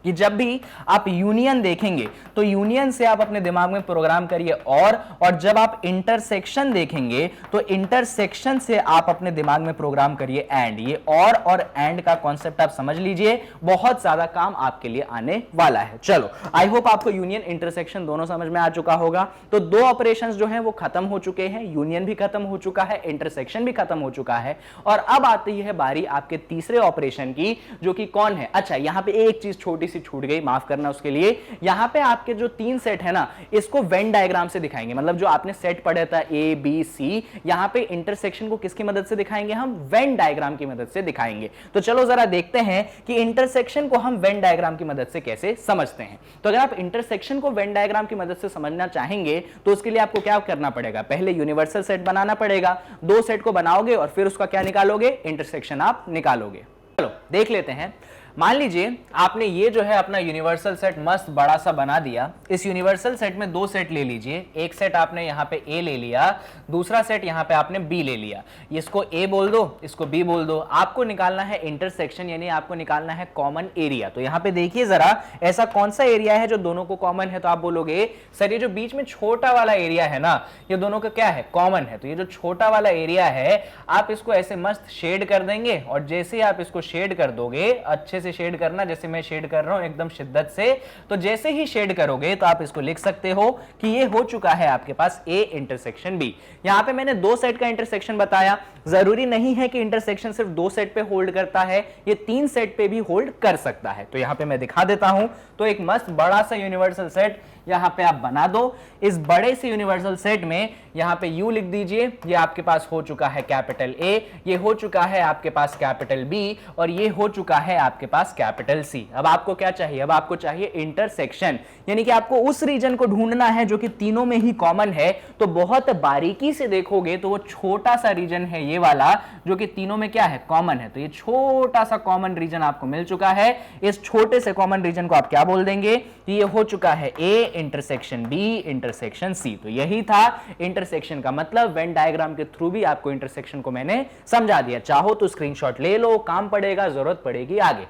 कि जब भी आप यूनियन देखेंगे तो यूनियन से आप अपने दिमाग में प्रोग्राम करिए और जब आप इंटरसेक्शन देखेंगे तो इंटरसेक्शन से आप अपने दिमाग में प्रोग्राम करिए एंड। ये और एंड का कॉन्सेप्ट आप समझ लीजिए, बहुत ज्यादा काम आपके लिए आने वाला है। चलो, आई होप आपको यूनियन इंटरसेक्शन दोनों समझ में आ चुका होगा। तो दो ऑपरेशंस जो हैं वो खत्म हो चुके हैं, यूनियन भी खत्म हो चुका है, इंटरसेक्शन भी खत्म हो चुका है। और अब आती है बारी आपके तीसरे ऑपरेशन की, जो कि कौन है? अच्छा, यहां पे एक चीज छोटी सी छूट गई, माफ करना उसके लिए। यहां पे आपके जो तीन सेट है ना, इसको वेन डायग्राम से दिखाएंगे। मतलब जो आपने सेट पढ़ा था ए बी सी, यहां पे इंटरसेक्शन को किसकी मदद से दिखाएंगे? हम वेन डायग्राम की मदद से दिखाएंगे। तो चलो जरा देखते हैं कि इंटरसेक्शन को हम वेन डायग्राम की मदद से कैसे समझते हैं। तो अगर आप इंटरसेक्शन को वेन डायग्राम की मदद से समझना चाहेंगे तो उसके लिए आपको क्या करना पड़ेगा? पहले यूनिवर्सल सेट बनाना पड़ेगा। दो सेट को बनाओगे और फिर उसका क्या निकालोगे? इंटरसेक्शन आप निकालोगे। चलो देख लेते हैं। मान लीजिए आपने ये जो है अपना यूनिवर्सल सेट मस्त बड़ा सा बना दिया। इस यूनिवर्सल सेट में दो सेट ले लीजिए, एक सेट आपने यहाँ पे ए ले लिया, दूसरा सेट यहाँ पे आपने बी ले लिया। इसको ए बोल दो, इसको बी बोल दो। आपको निकालना है इंटरसेक्शन, यानी आपको निकालना है कॉमन एरिया। तो यहाँ पे देखिए जरा, ऐसा कौन सा एरिया है जो दोनों को कॉमन है? तो आप बोलोगे सर ये जो बीच में छोटा वाला एरिया है ना, ये दोनों का क्या है? कॉमन है। तो ये जो छोटा वाला एरिया है आप इसको ऐसे मस्त शेड कर देंगे, और जैसे ही आप इसको शेड कर दोगे, अच्छे से शेड करना, जैसे मैं शेड कर रहा हूं एकदम शिद्दत से, तो जैसे ही शेड करोगे तो आप इसको लिख सकते हो कि ये हो चुका है आपके पास ए इंटरसेक्शन बी। यहां पे मैंने दो सेट का इंटरसेक्शन बताया, जरूरी नहीं है कि इंटरसेक्शन सिर्फ दो सेट पे होल्ड करता है, ये तीन सेट पे भी होल्ड कर सकता है। तो यहां पे मैं दिखा देता हूं। तो एक मस्त बड़ा सा यूनिवर्सल सेट यहां पे आप बना दो। इस बड़े से यूनिवर्सल सेट में यहां पे U लिख दीजिए, ये आपके पास हो चुका है कैपिटल A, ये हो चुका है आपके पास कैपिटल B, और ये हो चुका है आपके पास कैपिटल C। अब आपको क्या चाहिए? अब आपको चाहिए इंटरसेक्शन, यानी कि आपको उस रीजन को ढूंढना है जो कि तीनों में ही कॉमन है। तो बहुत बारीकी से देखोगे तो वो छोटा सा रीजन है ये वाला, जो कि तीनों में क्या है? कॉमन है। तो ये छोटा सा कॉमन रीजन आपको मिल चुका है। इस छोटे से कॉमन रीजन को आप क्या बोल देंगे? ये हो चुका है A intersection B intersection C। तो यही था इंटरसेक्शन का मतलब। वेन डायग्राम के थ्रू भी आपको इंटरसेक्शन को मैंने समझा दिया। चाहो तो स्क्रीनशॉट ले लो, काम पड़ेगा, जरूरत पड़ेगी आगे।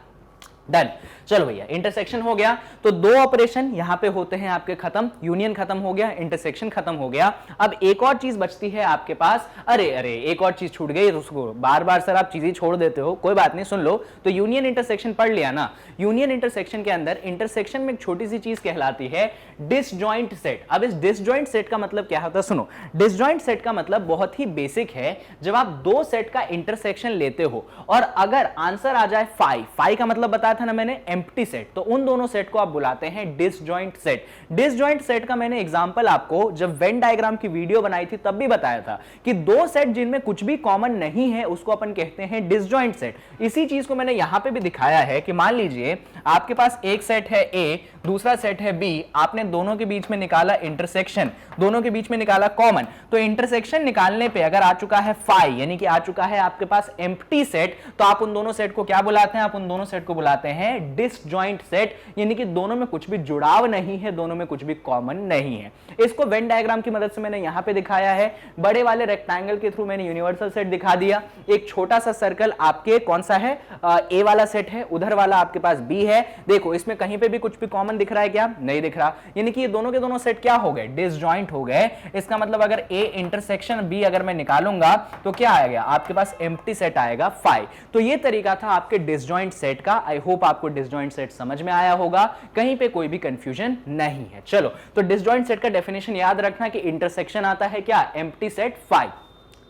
डन। चलो भैया, इंटरसेक्शन हो गया। तो दो ऑपरेशन यहां पे होते हैं आपके खत्म, यूनियन खत्म हो गया, इंटरसेक्शन खत्म हो गया। अब एक और चीज बचती है आपके पास। अरे अरे, एक और चीज छूट गई, उसको बार बार सर आप चीजें छोड़ देते हो, कोई बात नहीं, सुन लो। तो यूनियन इंटरसेक्शन पढ़ लिया ना। यूनियन इंटरसेक्शन के अंदर इंटरसेक्शन में एक छोटी सी चीज कहलाती है डिसजॉइंट सेट। अब इस डिसजॉइंट सेट का मतलब क्या होता है? सुनो, डिसजॉइंट सेट का मतलब बहुत ही बेसिक है। जब आप दो सेट का इंटरसेक्शन लेते हो और अगर आंसर आ जाए 5 का मतलब बताया था ना मैंने, एम्प्टी सेट, तो उन दोनों सेट को आप बुलाते हैं डिसजॉइंट सेट। डिसजॉइंट सेट का मैंने एग्जांपल आपको जब वेन डायग्राम की वीडियो बनाई थी तब भी बताया था कि दो सेट जिनमें कुछ भी कॉमन नहीं है उसको अपन कहते हैं डिसजॉइंट सेट। इसी चीज को मैंने यहां पे भी दिखाया है कि मान लीजिए आपके पास एक सेट है A, दूसरा सेट है B, आपने दोनों के बीच में निकाला इंटरसेक्शन, दोनों के बीच में निकाला कॉमन। तो इंटरसेक्शन निकालने पे अगर आ चुका है 5, यानी कि आ चुका है आपके पास एम्प्टी सेट, तो आप उन दोनों सेट को क्या बुलाते हैं? आप उन दोनों सेट को बुलाते हैं डिसजॉइंट सेट, यानी कि दोनों में कुछ भी जुड़ाव नहीं है, दोनों में कुछ भी कॉमन नहीं है। इसको वेन डायग्राम की मदद से मैंने यहां पे दिखाया है। बड़े वाले रेक्टेंगल के थ्रू मैंने यूनिवर्सल सेट दिखा दिया। एक छोटा सा सर्कल आपके कौन सा है? ए वाला सेट है, उधर वाला आपके पास बी है। देखो इसमें कहीं पे भी कुछ भी कॉमन दिख रहा है क्या? नहीं दिख रहा, यानी कि ये दोनों के दोनों सेट क्या हो गए? डिसजॉइंट हो गए। इसका मतलब अगर ए इंटरसेक्शन बी अगर मैं निकालूंगा तो क्या आएगा? आपके पास एम्प्टी सेट आएगा 5। तो ये तरीका था आपके डिसजॉइंट सेट का। आई होप आपको डिसजॉइंट सेट समझ में आया होगा, कहीं पे कोई भी कंफ्यूजन नहीं है। चलो, तो डिसजॉइंट सेट का डेफिनेशन याद रखना कि इंटरसेक्शन आता है क्या? Empty set 5।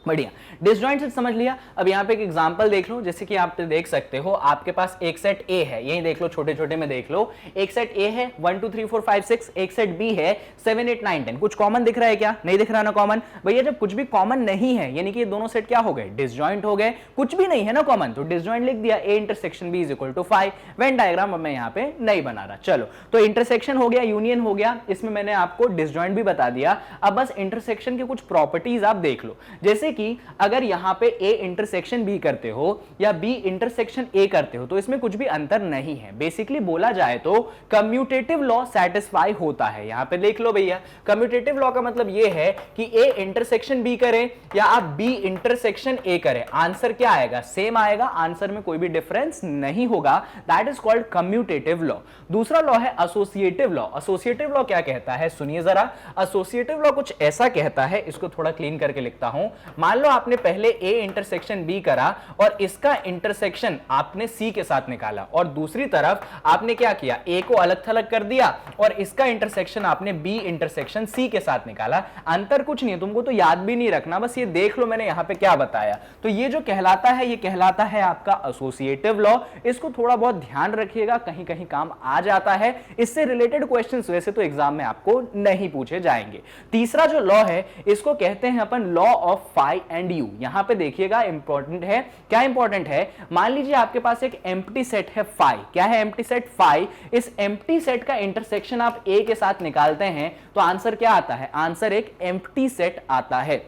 बढ़िया, डिसजॉइंट सेट समझ लिया। अब यहां पे एक एग्जांपल देख लो, जैसे कि आप देख सकते हो आपके पास एक सेट ए है, यही देख लो, छोटे छोटे में देख लो। एक सेट ए है 1 2 3 4 5 6, एक सेट बी है 7 8 9 10। कुछ कॉमन दिख रहा है क्या? नहीं दिख रहा ना कॉमन। भैया जब कुछ भी कॉमन नहीं है, यानी कि ये दोनों सेट क्या हो गए? डिसजॉइंट हो गए। कुछ भी नहीं है ना कॉमन, तो डिसजॉइंट लिख दिया। A intersection B is equal to 5। Venn diagram अब मैं यहां पे नहीं बना रहा। चलो, तो इंटरसेक्शन हो गया, यूनियन हो गया, इसमें मैंने आपको डिसजॉइंट भी बता दिया। अब बस इंटरसेक्शन के कुछ प्रॉपर्टीज आप देख लो, जैसे कि अगर यहां पे A इंटरसेक्शन B करते हो या B इंटरसेक्शन A करते हो तो इसमें कुछ भी अंतर नहीं है। बेसिकली बोला जाए तो कम्यूटेटिव लॉ सेटिस्फाई होता है। यहां पे देख लो भैया, कम्यूटेटिव लॉ का मतलब यह है कि A इंटरसेक्शन B करें या आप B इंटरसेक्शन A करें, आंसर क्या आएगा? सेम आएगा, आंसर में कोई भी डिफरेंस नहीं होगा। That is called commutative law. दूसरा लॉ है एसोसिएटिव लॉ। एसोसिएटिव लॉ क्या कहता है? सुनिए जरा। एसोसिएटिव लॉ कुछ ऐसा कहता है, इसको थोड़ा क्लीन करके लिखता हूं। मान लो आपने पहले A इंटरसेक्शन B करा और इसका इंटरसेक्शन आपने C के साथ निकाला, और दूसरी तरफ आपने क्या किया? A को अलग थलग कर दिया और इसका इंटरसेक्शन आपने B इंटरसेक्शन C के साथ निकाला। अंतर कुछ नहीं है, तुमको तो याद भी नहीं रखना, बस ये देख लो मैंने यहां पे क्या बताया। तो ये जो कहलाता है, ये कहलाता है आपका एसोसिएटिव लॉ। इसको थोड़ा बहुत ध्यान रखिएगा, कहीं कहीं काम आ जाता है। इससे रिलेटेड क्वेश्चंस वैसे तो एग्जाम में आपको नहीं पूछे जाएंगे। तीसरा जो लॉ है इसको कहते हैं अपन law of phi and U. यहां पे देखिएगा, इंपॉर्टेंट है। क्या इंपॉर्टेंट है? मान लीजिए आपके पास एक एम्प्टी सेट है फाई। क्या है एम्प्टी सेट? फाई। इस एम्प्टी सेट का इंटरसेक्शन आप ए के साथ निकालते हैं तो आंसर क्या आता है? आंसर एक एम्प्टी सेट आता है।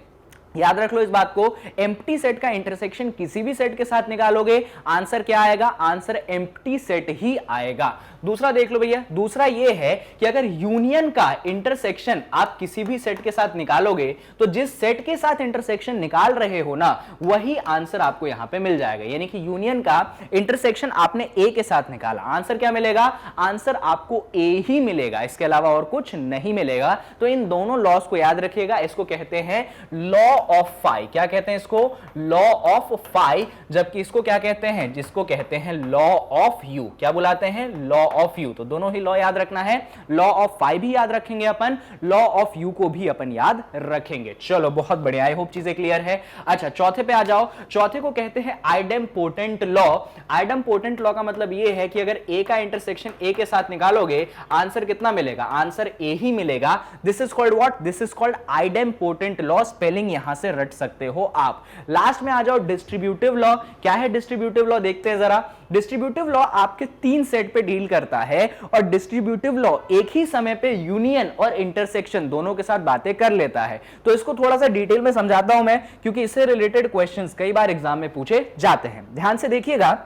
याद रख लो इस बात को, एम्प्टी सेट का इंटरसेक्शन किसी भी सेट के साथ निकालोगे, आंसर क्या आएगा, आंसर एम्प्टी सेट ही आएगा। दूसरा देख लो भैया, दूसरा ये है कि अगर यूनियन का इंटरसेक्शन आप किसी भी सेट के साथ निकालोगे तो जिस सेट के साथ इंटरसेक्शन निकाल रहे हो ना वही आंसर आपको यहां पे मिल जाएगा। यानी कि यूनियन का इंटरसेक्शन आपने ए के साथ निकाला, आंसर क्या मिलेगा, आंसर आपको ए ही मिलेगा, इसके अलावा और कुछ नहीं मिलेगा। तो इन दोनों लॉस को याद रखिएगा, इसको कहते हैं लॉ ऑफ फाई। क्या कहते हैं इसको, लॉ ऑफ फाई, जबकि इसको क्या कहते हैं, जिसको कहते हैं लॉ ऑफ यू। क्या बुलाते हैं, लॉ ऑफ यू। तो दोनों ही लॉ याद रखना है, लॉ ऑफ फाई भी याद रखेंगे अपन, लॉ ऑफ यू को भी अपन याद रखेंगे। चलो बहुत बढ़िया, आई होप चीजें क्लियर है। अच्छा चौथे पे आ जाओ, चौथे को कहते हैं आइडेम्पोटेंट लॉ। आइडेम्पोटेंट लॉ का मतलब यह है कि अगर ए का इंटरसेक्शन ए के साथ निकालोगे आंसर कितना मिलेगा, आंसर ए ही मिलेगा। This is called what, this is called idempotent law. Spelling यहां से रट सकते हो आप। लास्ट में आ जाओ डिस्ट्रीब्यूटिव लॉ। क्या है डिस्ट्रीब्यूटिव लॉ, देखते हैं जरा। डिस्ट्रीब्यूटिव लॉ आपके 3 सेट पे डील करता है और डिस्ट्रीब्यूटिव लॉ एक ही समय पे यूनियन और इंटरसेक्शन दोनों के साथ बातें कर लेता है। तो इसको थोड़ा सा डिटेल में समझाता हूं मैं, क्योंकि इससे रिलेटेड क्वेश्चंस कई बार एग्जाम में पूछे जाते हैं। ध्यान से देखिएगा,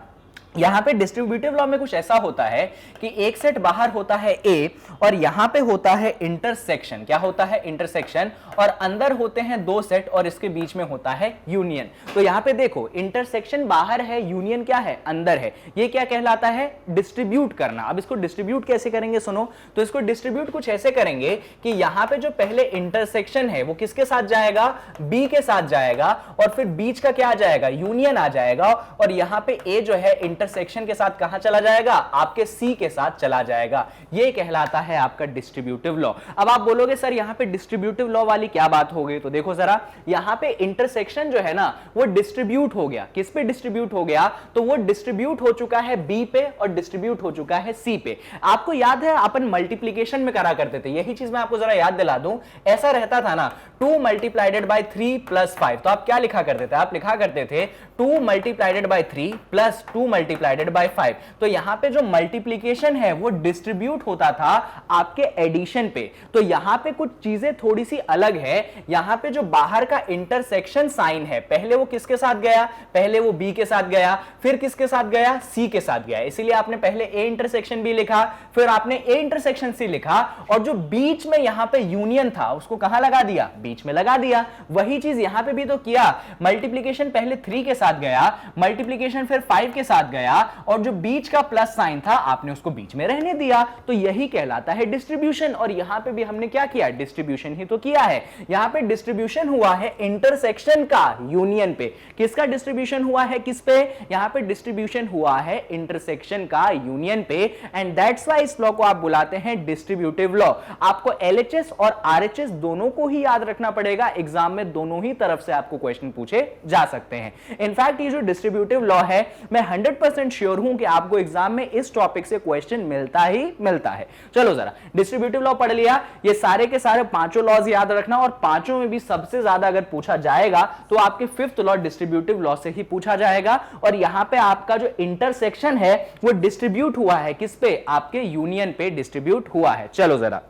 यहां पे डिस्ट्रीब्यूटिव लॉ में कुछ ऐसा होता है कि एक सेट बाहर होता है ए और यहां पे होता है इंटरसेक्शन। क्या होता है, इंटरसेक्शन, और अंदर होते हैं 2 सेट और इसके बीच में होता है यूनियन। तो यहां पे देखो इंटरसेक्शन बाहर है, यूनियन क्या है, अंदर है। ये क्या कहलाता है, डिस्ट्रीब्यूट करना। अब इसको डिस्ट्रीब्यूट कैसे करेंगे सुनो, तो इसको डिस्ट्रीब्यूट कुछ ऐसे करेंगे कि यहां पे जो पहले इंटरसेक्शन है वो किसके साथ जाएगा, बी के साथ जाएगा, और फिर बीच का क्या आ जाएगा, यूनियन आ जाएगा, और यहां पे ए जो है इंटरसेक्शन के साथ कहां चला जाएगा, आपके सी के साथ चला जाएगा। यह कहलाता है आपका डिस्ट्रीब्यूटिव लॉ। अब आप बोलोगे सर यहां पे डिस्ट्रीब्यूटिव लॉ वाली क्या बात हो गई, तो देखो जरा, यहां पे इंटरसेक्शन जो है ना वो डिस्ट्रीब्यूट हो गया। किस पे डिस्ट्रीब्यूट हो गया, तो वो डिस्ट्रीब्यूट हो चुका है बी पे और डिस्ट्रीब्यूट हो चुका है सी पे। आपको याद है अपन मल्टीप्लीकेशन में करा करते थे, यही चीज मैं आपको जरा याद दिला दूं। ऐसा रहता था ना 2 मल्टीप्लाइडेड बाय 3 प्लस 5, तो आप क्या लिखा करते थे, आप लिखा करते थे 2 मल्टीप्लाइडेड बाय 3 प्लस 2 मल्टीप्लाइडेड बाय 5। तो यहां पे जो मल्टीप्लीकेशन है वो डिस्ट्रीब्यूट होता था आपके एडिशन पे। तो यहां पे कुछ चीजें थोड़ी सी अलग है। यहां पे जो बाहर का इंटरसेक्शन साइन है, पहले वो किसके साथ गया, पहले वो बी के साथ गया, फिर किसके साथ गया, सी के साथ गया। इसीलिए आपने पहले ए इंटरसेक्शन बी लिखा, फिर आपने ए इंटरसेक्शन सी लिखा, और जो बीच में यहां पे यूनियन था उसको कहां लगा दिया, बीच में लगा दिया। वही चीज यहां पे भी तो किया, मल्टीप्लीकेशन पहले 3 के साथ गया, मल्टीप्लीकेशन फिर 5 के साथ गया, और जो बीच का प्लस साइन था आपने उसको बीच में रहने दिया। तो यही कहलाता है डिस्ट्रीब्यूशन। और यहां पे भी हमने क्या किया, डिस्ट्रीब्यूशन ही तो किया है। यहां पे डिस्ट्रीब्यूशन हुआ है इंटरसेक्शन का यूनियन पे। किसका डिस्ट्रीब्यूशन हुआ है, किस पे, यहां पे डिस्ट्रीब्यूशन हुआ है इंटरसेक्शन का यूनियन पे। एंड दैट्स व्हाई इस लॉ को आप बुलाते हैं डिस्ट्रीब्यूटिव लॉ। आपको एलएचएस और आरएचएस दोनों को ही याद रखना पड़ेगा, एग्जाम में दोनों ही तरफ से आपको क्वेश्चन पूछे जा सकते हैं। इनफैक्ट ये जो डिस्ट्रीब्यूटिव लॉ है, मैं 100% श्योर हूं कि आपको एग्जाम में इस टॉपिक से क्वेश्चन मिलता ही मिलता है। चलो जरा डिस्ट्रीब्यूटिव लॉ पढ़ लिया, ये सारे के सारे 5 लॉज याद रखना, और 5 में भी सबसे ज्यादा अगर पूछा जाएगा तो आपके 5th लॉ डिस्ट्रीब्यूटिव लॉ से ही पूछा जाएगा। और यहां पे आपका जो इंटरसेक्शन है वो डिस्ट्रीब्यूट हुआ है किस पे, आपके यूनियन पे डिस्ट्रीब्यूट हुआ है। चलो जरा,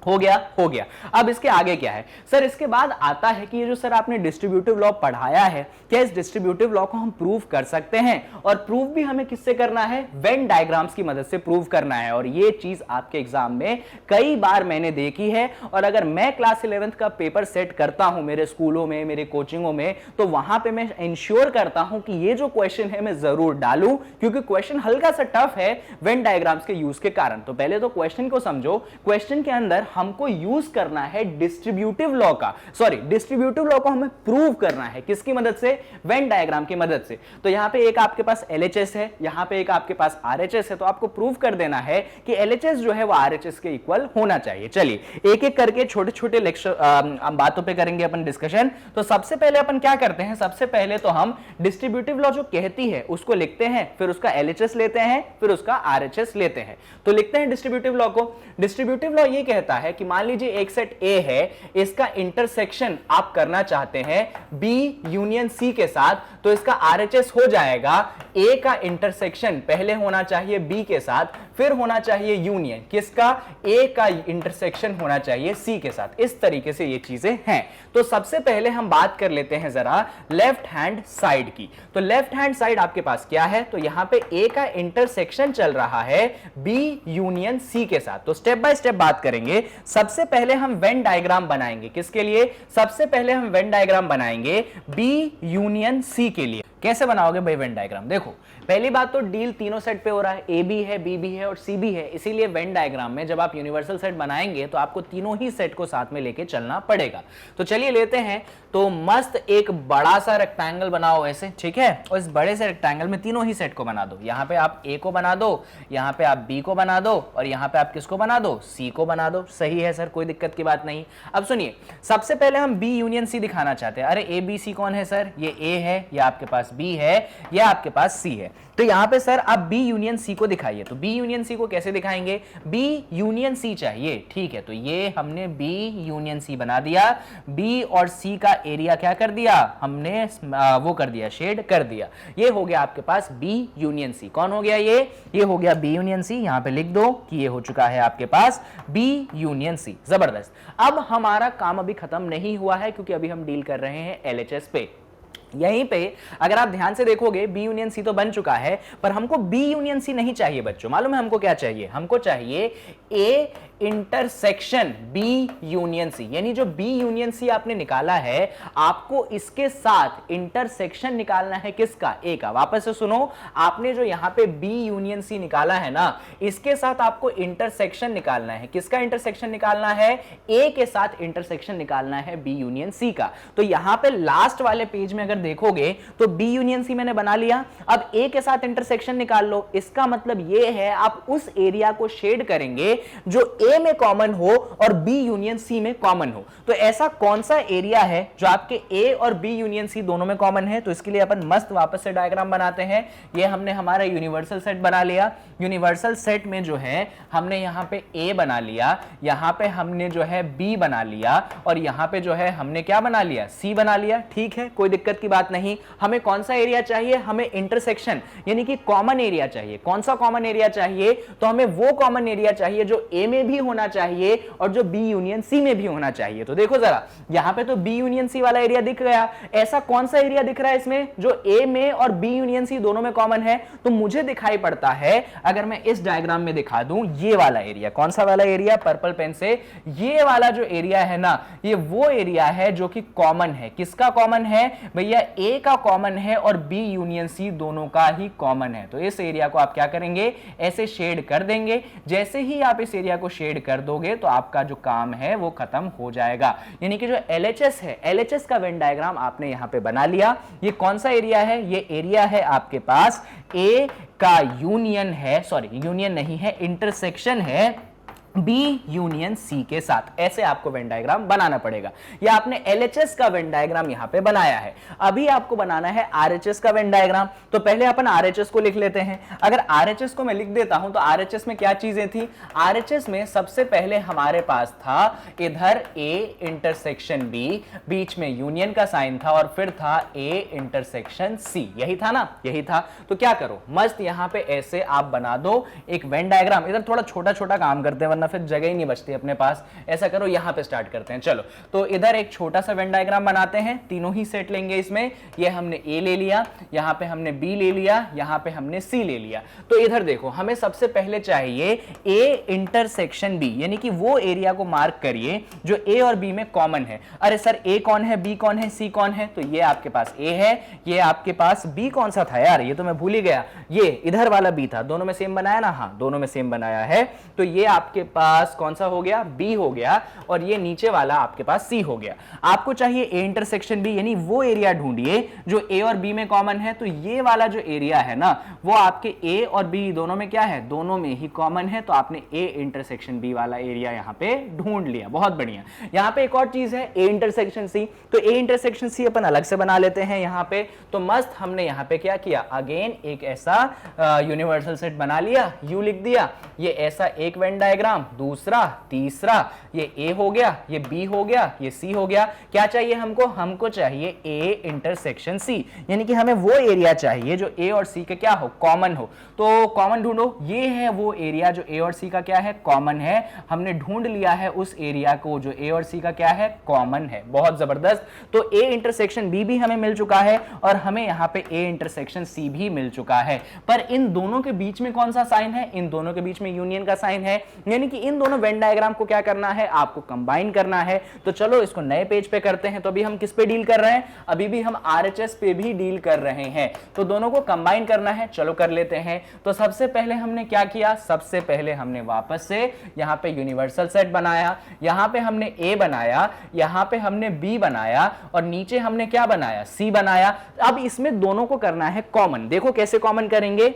हो गया, हो गया। अब इसके आगे क्या है सर, इसके बाद आता है कि ये जो सर आपने डिस्ट्रीब्यूटिव लॉ पढ़ाया है, क्या इस डिस्ट्रीब्यूटिव लॉ को हम प्रूव कर सकते हैं, और प्रूव भी हमें किससे करना है, वेन डायग्राम्स की मदद से प्रूव करना है। और ये चीज आपके एग्जाम में कई बार मैंने देखी है, और अगर मैं क्लास 11th का पेपर सेट करता हूं मेरे स्कूलों में, मेरे कोचिंगों में, तो वहां पे मैं इंश्योर करता हूं कि ये जो क्वेश्चन है मैं जरूर डालूं, क्योंकि क्वेश्चन हल्का सा टफ है वेन डायग्राम्स के यूज के कारण। तो पहले तो क्वेश्चन को समझो, क्वेश्चन के अंदर हमको यूज करना है डिस्ट्रीब्यूटिव लॉ का, सॉरी डिस्ट्रीब्यूटिव लॉ को हमें प्रूव करना है किसकी मदद से, वेन डायग्राम की मदद से। तो यहां पे एक आपके पास एलएचएस है, यहां पे एक आपके पास आरएचएस है, तो आपको प्रूव कर देना है कि एलएचएस जो है वो आरएचएस के इक्वल होना चाहिए। चलिए एक एक करके छोटे छोटे लेक्चर बातों पे करेंगे अपन डिस्कशन। तो सबसे पहले अपन क्या करते हैं, सबसे पहले तो हम डिस्ट्रीब्यूटिव लॉ जो कहती है उसको लिखते हैं, फिर उसका एलएचएस लेते हैं, फिर उसका आरएचएस लेते हैं। तो लिखते हैं डिस्ट्रीब्यूटिव लॉ को। डिस्ट्रीब्यूटिव लॉ ये कहता है कि मान लीजिए एक सेट ए है, इसका इंटरसेक्शन आप करना चाहते हैं बी यूनियन सी के साथ, तो इसका आरएचएस हो जाएगा ए का इंटरसेक्शन पहले होना चाहिए बी के साथ, फिर होना चाहिए यूनियन किसका, ए का इंटरसेक्शन होना चाहिए सी के साथ। इस तरीके से ये चीजें हैं। तो सबसे पहले हम बात कर लेते हैं जरा लेफ्ट हैंड साइड की। तो लेफ्ट हैंड साइड आपके पास क्या है, तो यहां पे ए का इंटरसेक्शन चल रहा है बी यूनियन सी के साथ। तो स्टेप बाय स्टेप बात करेंगे। सबसे पहले हम वेन डायग्राम बनाएंगे, किसके लिए, सबसे पहले हम वेन डायग्राम बनाएंगे बी यूनियन सी के लिए। कैसे बनाओगे भाई वेन डायग्राम, देखो पहली बात तो डील तीनों सेट पे हो रहा है, ए भी है, बी भी है और सी भी है, इसीलिए वेन डायग्राम में जब आप यूनिवर्सल सेट बनाएंगे तो आपको तीनों ही सेट को साथ में लेके चलना पड़ेगा। तो चलिए लेते हैं, तो मस्त एक बड़ा सा रेक्टेंगल बनाओ ऐसे, ठीक है, और इस बड़े से रेक्टेंगल में तीनों ही सेट को बना दो। यहां पे आप ए को बना दो, यहां पे आप बी को बना दो और यहां पे आप किसको बना दो, सी को बना दो। सही है सर, कोई दिक्कत की बात नहीं। अब सुनिए, सबसे पहले हम बी यूनियन सी दिखाना चाहते हैं। अरे ए बी सी कौन है सर, ये ए है, ये आपके पास बी है, ये आपके पास सी है। तो यहां पे सर आप बी यूनियन सी को दिखाइए। तो बी यूनियन सी को कैसे दिखाएंगे, बी यूनियन सी चाहिए, ठीक है, तो ये हमने बी यूनियन सी बना दिया। बी और सी का एरिया क्या कर दिया हमने, वो कर दिया, शेड कर दिया। ये हो गया आपके पास बी यूनियन सी। कौन हो गया ये हो गया बी यूनियन सी। यहां पे लिख दो कि ये हो चुका है आपके पास बी यूनियन सी। जबरदस्त। अब हमारा काम अभी खत्म नहीं हुआ है, क्योंकि अभी हम डील कर रहे हैं एलएचएस पे। यहीं पे अगर आप ध्यान से देखोगे बी यूनियन सी तो बन चुका है, पर हमको बी यूनियन सी नहीं चाहिए बच्चों। मालूम है हमको क्या चाहिए, हमको चाहिए A intersection B union C. यानी जो बी यूनियन सी आपने निकाला है, आपको इसके साथ इंटरसेक्शन निकालना है किसका, ए का। वापस से सुनो, आपने जो यहां पे बी यूनियन सी निकाला है ना, इसके साथ आपको इंटरसेक्शन निकालना है। किसका इंटरसेक्शन निकालना है, ए के साथ इंटरसेक्शन निकालना है बी यूनियन सी का। तो यहां पे लास्ट वाले पेज में अगर देखोगे तो बी यूनियन सी मैंने बना लिया। अब ए के साथ इंटरसेक्शन निकाल लो। इसका मतलब ये है आप उस एरिया को शेड करेंगे जो ए में कॉमन हो और बी यूनियन सी में कॉमन हो। तो ऐसा कौन सा एरिया है जो आपके ए और बी यूनियन सी दोनों में कॉमन है। तो इसके लिए अपन मस्त वापस से डायग्राम बनाते हैं। ये हमने हमारा यूनिवर्सल सेट बना लिया। यूनिवर्सल सेट में जो है हमने यहां पे ए बना लिया, यहां पे हमने जो है बी बना लिया और यहां पे जो है हमने क्या बना लिया, सी बना लिया। ठीक है, कोई दिक्कत की बात नहीं। हमें कौन सा एरिया चाहिए, हमें इंटरसेक्शन यानी कि कॉमन एरिया चाहिए। कौन सा कॉमन एरिया चाहिए, तो हमें वो कॉमन एरिया चाहिए जो ए में भी होना चाहिए और जो बी यूनियन सी में भी होना चाहिए। तो देखो जरा, यहां पे तो बी यूनियन सी वाला एरिया दिख गया। ऐसा कौन सा एरिया दिख रहा है इसमें जो ए में और बी यूनियन सी दोनों में कॉमन है। तो मुझे दिखाई पड़ता है, अगर मैं इस डायग्राम में दिखा दूं, ये वाला एरिया। कौन सा वाला एरिया, पर्पल पेन से, ये वाला जो एरिया है ना, ये वो एरिया है जो कि कॉमन है। किसका कॉमन है भैया, ए का कॉमन है और बी यूनियन सी दोनों का ही कॉमन है। तो इस एरिया को आप क्या करेंगे, ऐसे शेड कर देंगे। जैसे ही आप इस एरिया को शेड कर दोगे तो आपका जो काम है वो खत्म हो जाएगा। यानी कि जो एलएचएस है, एलएचएस का वेन डायग्राम आपने यहां पे बना लिया। ये कौन सा एरिया है, ये एरिया है आपके पास ए का यूनियन है, सॉरी यूनियन नहीं है, इंटरसेक्शन है बी यूनियन सी के साथ। ऐसे आपको वेन डायग्राम बनाना पड़ेगा। ये आपने एलएचएस का वेन डायग्राम यहां पे बनाया है। अभी आपको बनाना है आरएचएस का वेन डायग्राम। तो पहले अपन आरएचएस को लिख लेते हैं। अगर आरएचएस को मैं लिख देता हूं तो आरएचएस में क्या चीजें थी, आरएचएस में सबसे पहले हमारे पास था इधर ए इंटरसेक्शन बी, बीच में यूनियन का साइन था और फिर था ए इंटरसेक्शन सी। यही था ना, यही था। तो क्या करो, मस्त यहां पे ऐसे आप बना दो एक वेन डायग्राम। इधर थोड़ा छोटा छोटा काम करते हैं, फिर जगह ही नहीं बचती अपने पास। ऐसा करो, यहां पे स्टार्ट करते हैं। चलो, तो इधर एक छोटा सा वेन डायग्राम बनाते हैं। तीनों ही सेट लेंगे इसमें। ये हमने ए ले लिया, यहां पे हमने बी ले लिया, यहां पे हमने सी ले लिया। तो इधर देखो, हमें सबसे पहले चाहिए ए इंटरसेक्शन बी, यानी कि वो एरिया को मार्क करिए जो ए और बी में कॉमन है। अरे सर, ए कौन है, बी कौन है, सी कौन है, तो ये आपके पास ए है, ये आपके पास बी कौन सा था यार, ये तो मैं भूल ही गया, ये इधर वाला बी था। दोनों में सेम बनाया ना, हाँ दोनों में सेम बनाया है। तो ये आपके पास कौन सा हो गया, बी हो गया, और ये नीचे वाला आपके पास सी हो गया। आपको चाहिए ए इंटरसेक्शन बी, यानी वो एरिया ढूंढिए जो ए और बी में कॉमन है। तो ये वाला जो एरिया है ना, वो आपके ए और बी दोनों में क्या है, दोनों में ही कॉमन है। तो आपने ए इंटरसेक्शन बी वाला एरिया यहां पे ढूंढ लिया। बहुत बढ़िया। यहां पे एक और चीज है, ए इंटरसेक्शन सी। तो ए इंटरसेक्शन सी अपन अलग से बना लेते हैं यहां पे। तो मस्त हमने यहां पे क्या किया, अगेन एक ऐसा यूनिवर्सल सेट बना लिया, यू लिख दिया। ये ऐसा एक वेन डायग्राम दूसरा, तीसरा, ये ए हो गया, ये बी हो गया, ये सी हो गया। क्या चाहिए हमको? हमको चाहिए ए इंटरसेक्शन सी, यानी कि हमें वो एरिया चाहिए जो ए और सी के क्या हो, कॉमन हो। तो कॉमन ढूंढो, ये है वो एरिया जो ए और सी का क्या है, कॉमन है। हमने ढूंढ लिया है उस एरिया को जो ए और सी का क्या है, कॉमन है। बहुत जबरदस्त। तो ए इंटरसेक्शन बी भी हमें मिल चुका है और हमें यहां पे ए इंटरसेक्शन सी भी मिल चुका है। पर इन दोनों के बीच में कौन सा साइन है? इन दोनों के बीच में यूनियन का साइन है, यानी कि इन दोनों वेन डायग्राम को क्या करना है, आपको कंबाइन करना है। तो चलो इसको नए पेज पे करते हैं। तो अभी हम किस पे डील कर रहे हैं? अभी भी हम आरएचएस पे भी डील कर रहे हैं, तो दोनों को कंबाइन करना है। चलो कर लेते हैं। तो सबसे पहले हमने क्या किया? सबसे पहले हमने वापस से यहां पे यूनिवर्सल सेट बनाया, यहां पे हमने ए बनाया, यहां पे हमने बी बनाया और नीचे हमने क्या बनाया, सी बनाया। अब इसमें दोनों को करना है कॉमन। देखो कैसे कॉमन करेंगे।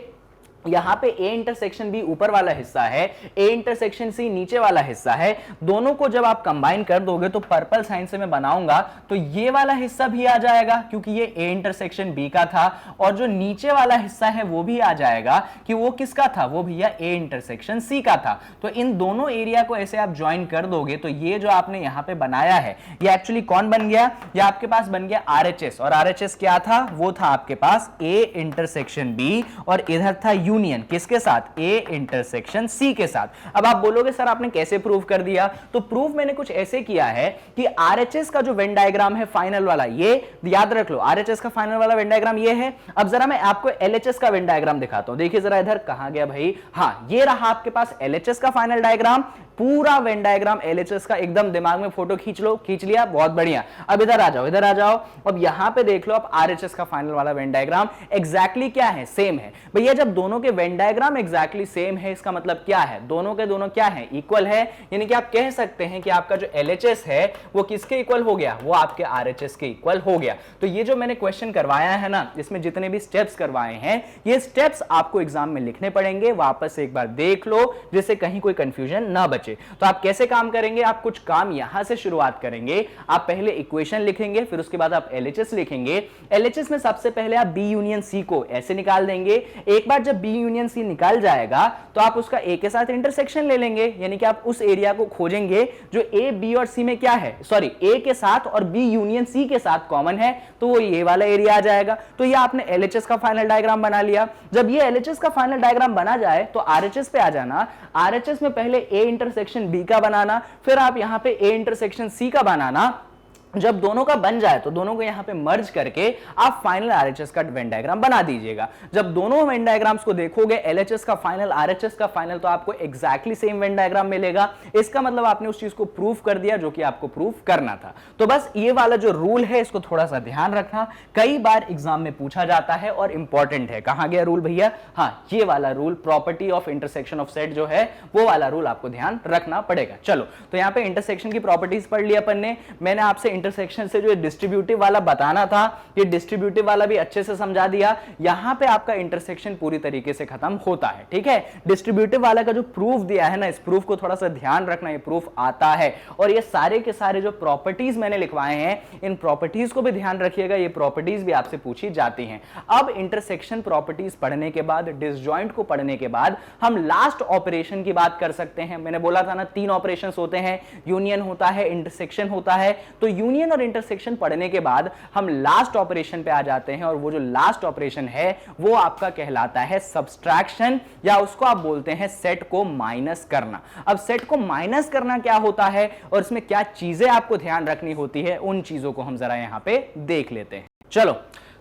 यहां पे ए इंटरसेक्शन बी ऊपर वाला हिस्सा है, ए इंटरसेक्शन सी नीचे वाला हिस्सा है। दोनों को जब आप कंबाइन कर दोगे तो पर्पल साइन से मैं बनाऊंगा तो ये वाला हिस्सा भी आ जाएगा क्योंकि ये ए इंटरसेक्शन बी का था, और जो नीचे वाला हिस्सा है वो भी आ जाएगा कि वो किसका था, वो भैया ए इंटरसेक्शन सी का था। तो इन दोनों एरिया को ऐसे आप ज्वाइन कर दोगे तो ये जो आपने यहां पे बनाया है ये एक्चुअली कौन बन गया? ये आपके पास बन गया आरएचएस। और आरएचएस क्या था? वो था आपके पास ए इंटरसेक्शन बी और इधर था यूनियन किसके साथ, ए इंटरसेक्शन सी के साथ। अब आप बोलोगे सर आपने कैसे प्रूव कर दिया? तो प्रूव मैंने कुछ ऐसे किया है कि आरएचएस का जो वेन डायग्राम है फाइनल वाला, ये याद रख लो, आरएचएस का फाइनल वाला वेन डायग्राम ये है। अब जरा मैं आपको एलएचएस का वेन डायग्राम दिखाता हूं। देखिए जरा इधर, कहां गया भाई, हां ये रहा आपके पास एलएचएस का फाइनल डायग्राम, पूरा वेन डायग्राम एलएचएस का एकदम दिमाग में फोटो खींच लो, खींच लिया, बहुत बढ़िया। अब इधर आ जाओ, इधर आ जाओ। अब यहां पे देख लो आप आरएचएस का फाइनल वाला वेन डायग्राम एग्जैक्टली क्या है, सेम है। भैया जब दोनों के वेन डायग्राम एग्जैक्टली सेम है इसका मतलब क्या है, दोनों के दोनों क्या है, इक्वल है। यानी कि आप कह सकते हैं कि आपका जो एलएचएस है वो किसके इक्वल हो गया, वो आपके आरएचएस के इक्वल हो गया। तो ये जो मैंने क्वेश्चन करवाया है ना, इसमें जितने भी स्टेप्स करवाए हैं ये स्टेप्स आपको एग्जाम में लिखने पड़ेंगे, वापस से एक बार देख लो जिससे कहीं कोई कंफ्यूजन ना बचे। तो आप कैसे काम करेंगे? आप कुछ काम यहां से शुरुआत करेंगे। आप पहले इक्वेशन लिखेंगे, फिर उसके बाद आप एलएचएस लिखेंगे। एलएचएस में सबसे पहले आप बी यूनियन सी को ऐसे निकाल देंगे। एक बार जब बी यूनियन सी निकाल जाएगा तो आप उसका ए के साथ इंटरसेक्शन ले लेंगे, यानी कि आप उस एरिया को खोजेंगे जो ए बी और सी में क्या है, सॉरी ए के साथ और बी यूनियन सी के साथ कॉमन है, तो वो ये वाला एरिया आ जाएगा। तो ये आपने एलएचएस का फाइनल डायग्राम बना लिया। जब ये एलएचएस का फाइनल डायग्राम बना जाए तो आरएचएस पे आ जाना। आरएचएस में पहले ए इंटरसेक्शन बी का बनाना, फिर आप यहां पे ए इंटरसेक्शन सी का बनाना। जब दोनों का बन जाए तो दोनों को यहां पे मर्ज करके आप फाइनल आरएचएस का वेन डायग्राम बना दीजिएगा। जब दोनों वेन डायग्राम्स को देखोगे, एलएचएस का फाइनल, आरएचएस का फाइनल, तो आपको एग्जैक्टली सेम वेन डायग्राम मिलेगा। इसका मतलब आपने उस चीज को प्रूव कर दिया जो कि आपको प्रूव करना था। तो बस ये वाला जो रूल है इसको थोड़ा सा ध्यान रखना, कई बार एग्जाम में पूछा जाता है और इंपॉर्टेंट है। कहां गया रूल भैया? हाँ ये वाला rule, property of intersection of set जो है वो वाला रूल आपको ध्यान रखना पड़ेगा। चलो तो यहां पे इंटरसेक्शन की प्रॉपर्टीज पढ़ लिया अपन ने। मैंने आपसे इंटरसेक्शन से जो डिस्ट्रीब्यूटिव वाला बताना था, ये डिस्ट्रीब्यूटिव वाला भी अच्छे से समझा दिया। यहां पे आपका इंटरसेक्शन पूरी तरीके से खत्म होता है, ठीक है। डिस्ट्रीब्यूटिव वाला का जो प्रूफ दिया है ना, इस प्रूफ को थोड़ा सा ध्यान रखना, ये प्रूफ आता है। और ये सारे के सारे जो प्रॉपर्टीज मैंने लिखवाए हैं, इन प्रॉपर्टीज को भी ध्यान रखिएगा, ये प्रॉपर्टीज भी आपसे पूछी जाती हैं। अब इंटरसेक्शन प्रॉपर्टीज पढ़ने के बाद, डिसजॉइंट को पढ़ने के बाद हम लास्ट ऑपरेशन की बात कर सकते हैं। मैंने बोला था ना 3 ऑपरेशंस होते हैं, यूनियन होता है, इंटरसेक्शन होता है। तो यूनियन और इंटरसेक्शन पढ़ने के बाद हम लास्ट ऑपरेशन पे आ जाते हैं, और वो जो लास्ट ऑपरेशन है वो आपका कहलाता है सब्सट्रैक्शन, या उसको आप बोलते हैं सेट को माइनस करना। अब सेट को माइनस करना क्या होता है और इसमें क्या चीजें आपको ध्यान रखनी होती है, उन चीजों को हम जरा यहां पे देख लेते हैं। चलो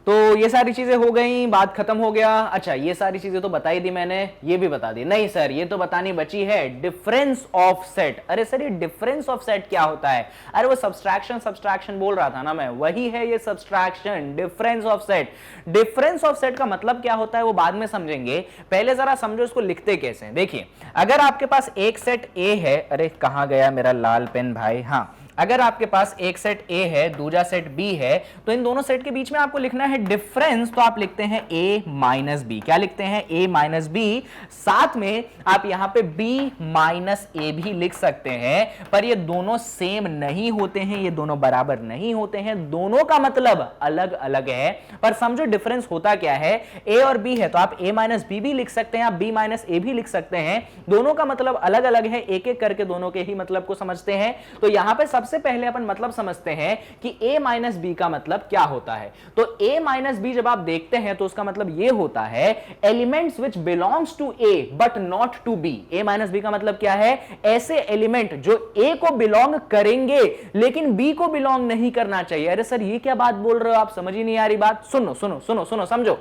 तो ये सारी चीजें हो गई, बात खत्म हो गया। अच्छा ये सारी चीजें तो बताई दी मैंने, ये भी बता दी। नहीं सर ये तो बतानी बची है, डिफरेंस ऑफ सेट। अरे सर ये डिफरेंस ऑफ सेट क्या होता है? अरे वो सब्सट्रैक्शन बोल रहा था ना मैं, वही है ये subtraction, difference of set. Difference of set का मतलब क्या होता है वो बाद में समझेंगे, पहले जरा समझो इसको लिखते कैसे। देखिए अगर आपके पास एक सेट ए है, अरे कहां गया मेरा लाल पेन भाई, हाँ अगर आपके पास एक सेट A है, दूसरा सेट B है, तो इन दोनों सेट के बीच में आपको लिखना है डिफरेंस, तो आप लिखते हैं A माइनस बी। क्या लिखते हैं? A minus B. साथ में आप यहां पे B माइनस A भी लिख सकते हैं, पर ये दोनों सेम नहीं होते हैं, ये दोनों बराबर नहीं होते हैं, दोनों का मतलब अलग अलग है। पर समझो डिफरेंस होता क्या है, A और B है तो आप A माइनस बी भी लिख सकते हैं, आप B माइनस A भी लिख सकते हैं, दोनों का मतलब अलग अलग है। एक एक करके दोनों के ही मतलब को समझते हैं। तो यहां पे सबसे पहले अपन मतलब समझते हैं कि A माइनस बी का मतलब क्या होता है। तो A माइनस बी जब आप देखते हैं तो उसका मतलब यह होता है elements which belongs to A but not to B। A minus B का मतलब क्या है? ऐसे एलिमेंट जो A को बिलोंग करेंगे लेकिन B को बिलोंग नहीं करना चाहिए। अरे सर ये क्या बात बोल रहे हो आप, समझ ही नहीं आ रही बात। सुनो सुनो सुनो सुनो समझो।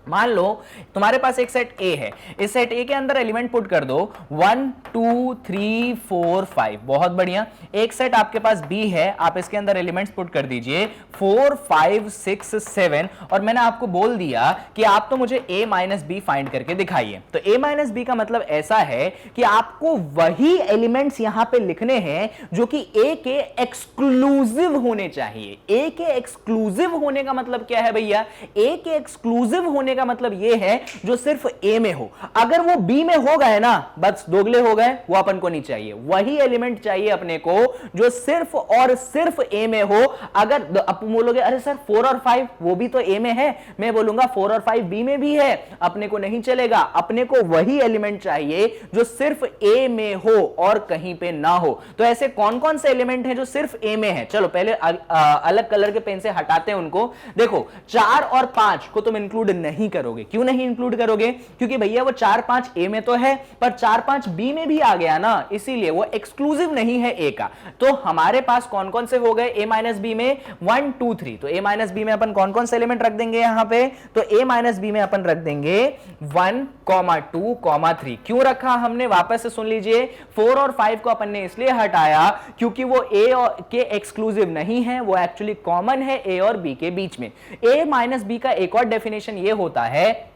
मान लो तुम्हारे पास एक सेट A है, इस सेट A के अंदर एलिमेंट पुट कर दो 1 2 3 4 5। बहुत बढ़िया। एक सेट आपके पास B है, आप इसके अंदर एलिमेंट्स पुट कर दीजिए 4 5 6 7। और मैंने आपको बोल दिया कि आप तो मुझे A माइनस बी फाइंड करके दिखाइए। तो A माइनस बी का मतलब ऐसा है कि आपको वही एलिमेंट्स यहां पे लिखने हैं जो कि A के एक्सक्लूसिव होने चाहिए। A के एक्सक्लूसिव होने का मतलब क्या है भैया? A के एक्सक्लूसिव होने का मतलब यह है जो सिर्फ A में हो। अगर वो B में हो गए ना, बस दोगले हो गए, वो अपन को नहीं चाहिए। वही एलिमेंट चाहिए अपने को जो सिर्फ और सिर्फ A में हो। अगर आप बोलोगे अरे सर 4 और 5 वो भी तो A में है, मैं बोलूंगा 4 और 5 B में भी है, अपने को नहीं चलेगा। अपने को वही एलिमेंट चाहिए जो सिर्फ A में हो और कहीं पे ना हो। तो ऐसे कौन कौन से एलिमेंट हैं जो सिर्फ A में है? चलो पहले अलग कलर के पेन से हटाते हैं उनको। देखो 4 और 5 को तुम इंक्लूड नहीं करोगे। क्यों नहीं इंक्लूड करोगे? क्योंकि भैया वो 4 5 A में तो है पर 4 5 B में भी आ गया ना, इसीलिए वो एक्सक्लूसिव नहीं है A का। तो हमारे पास कौन कौन से हो गए A माइनस बी में? 1 2 3। तो A माइनस बी में अपन कौन कौन से एलिमेंट रख देंगे यहां पे? तो A माइनस बी में अपन रख देंगे 1 2 3। क्यों रखा हमने? वापस से सुन लीजिए। 4 और 5 को अपन ने इसलिए हटाया क्योंकि वो A के एक्सक्लूसिव नहीं है, वो एक्चुअली कॉमन है A और B के बीच में। A माइनस बी का एक और डेफिनेशन ये होता है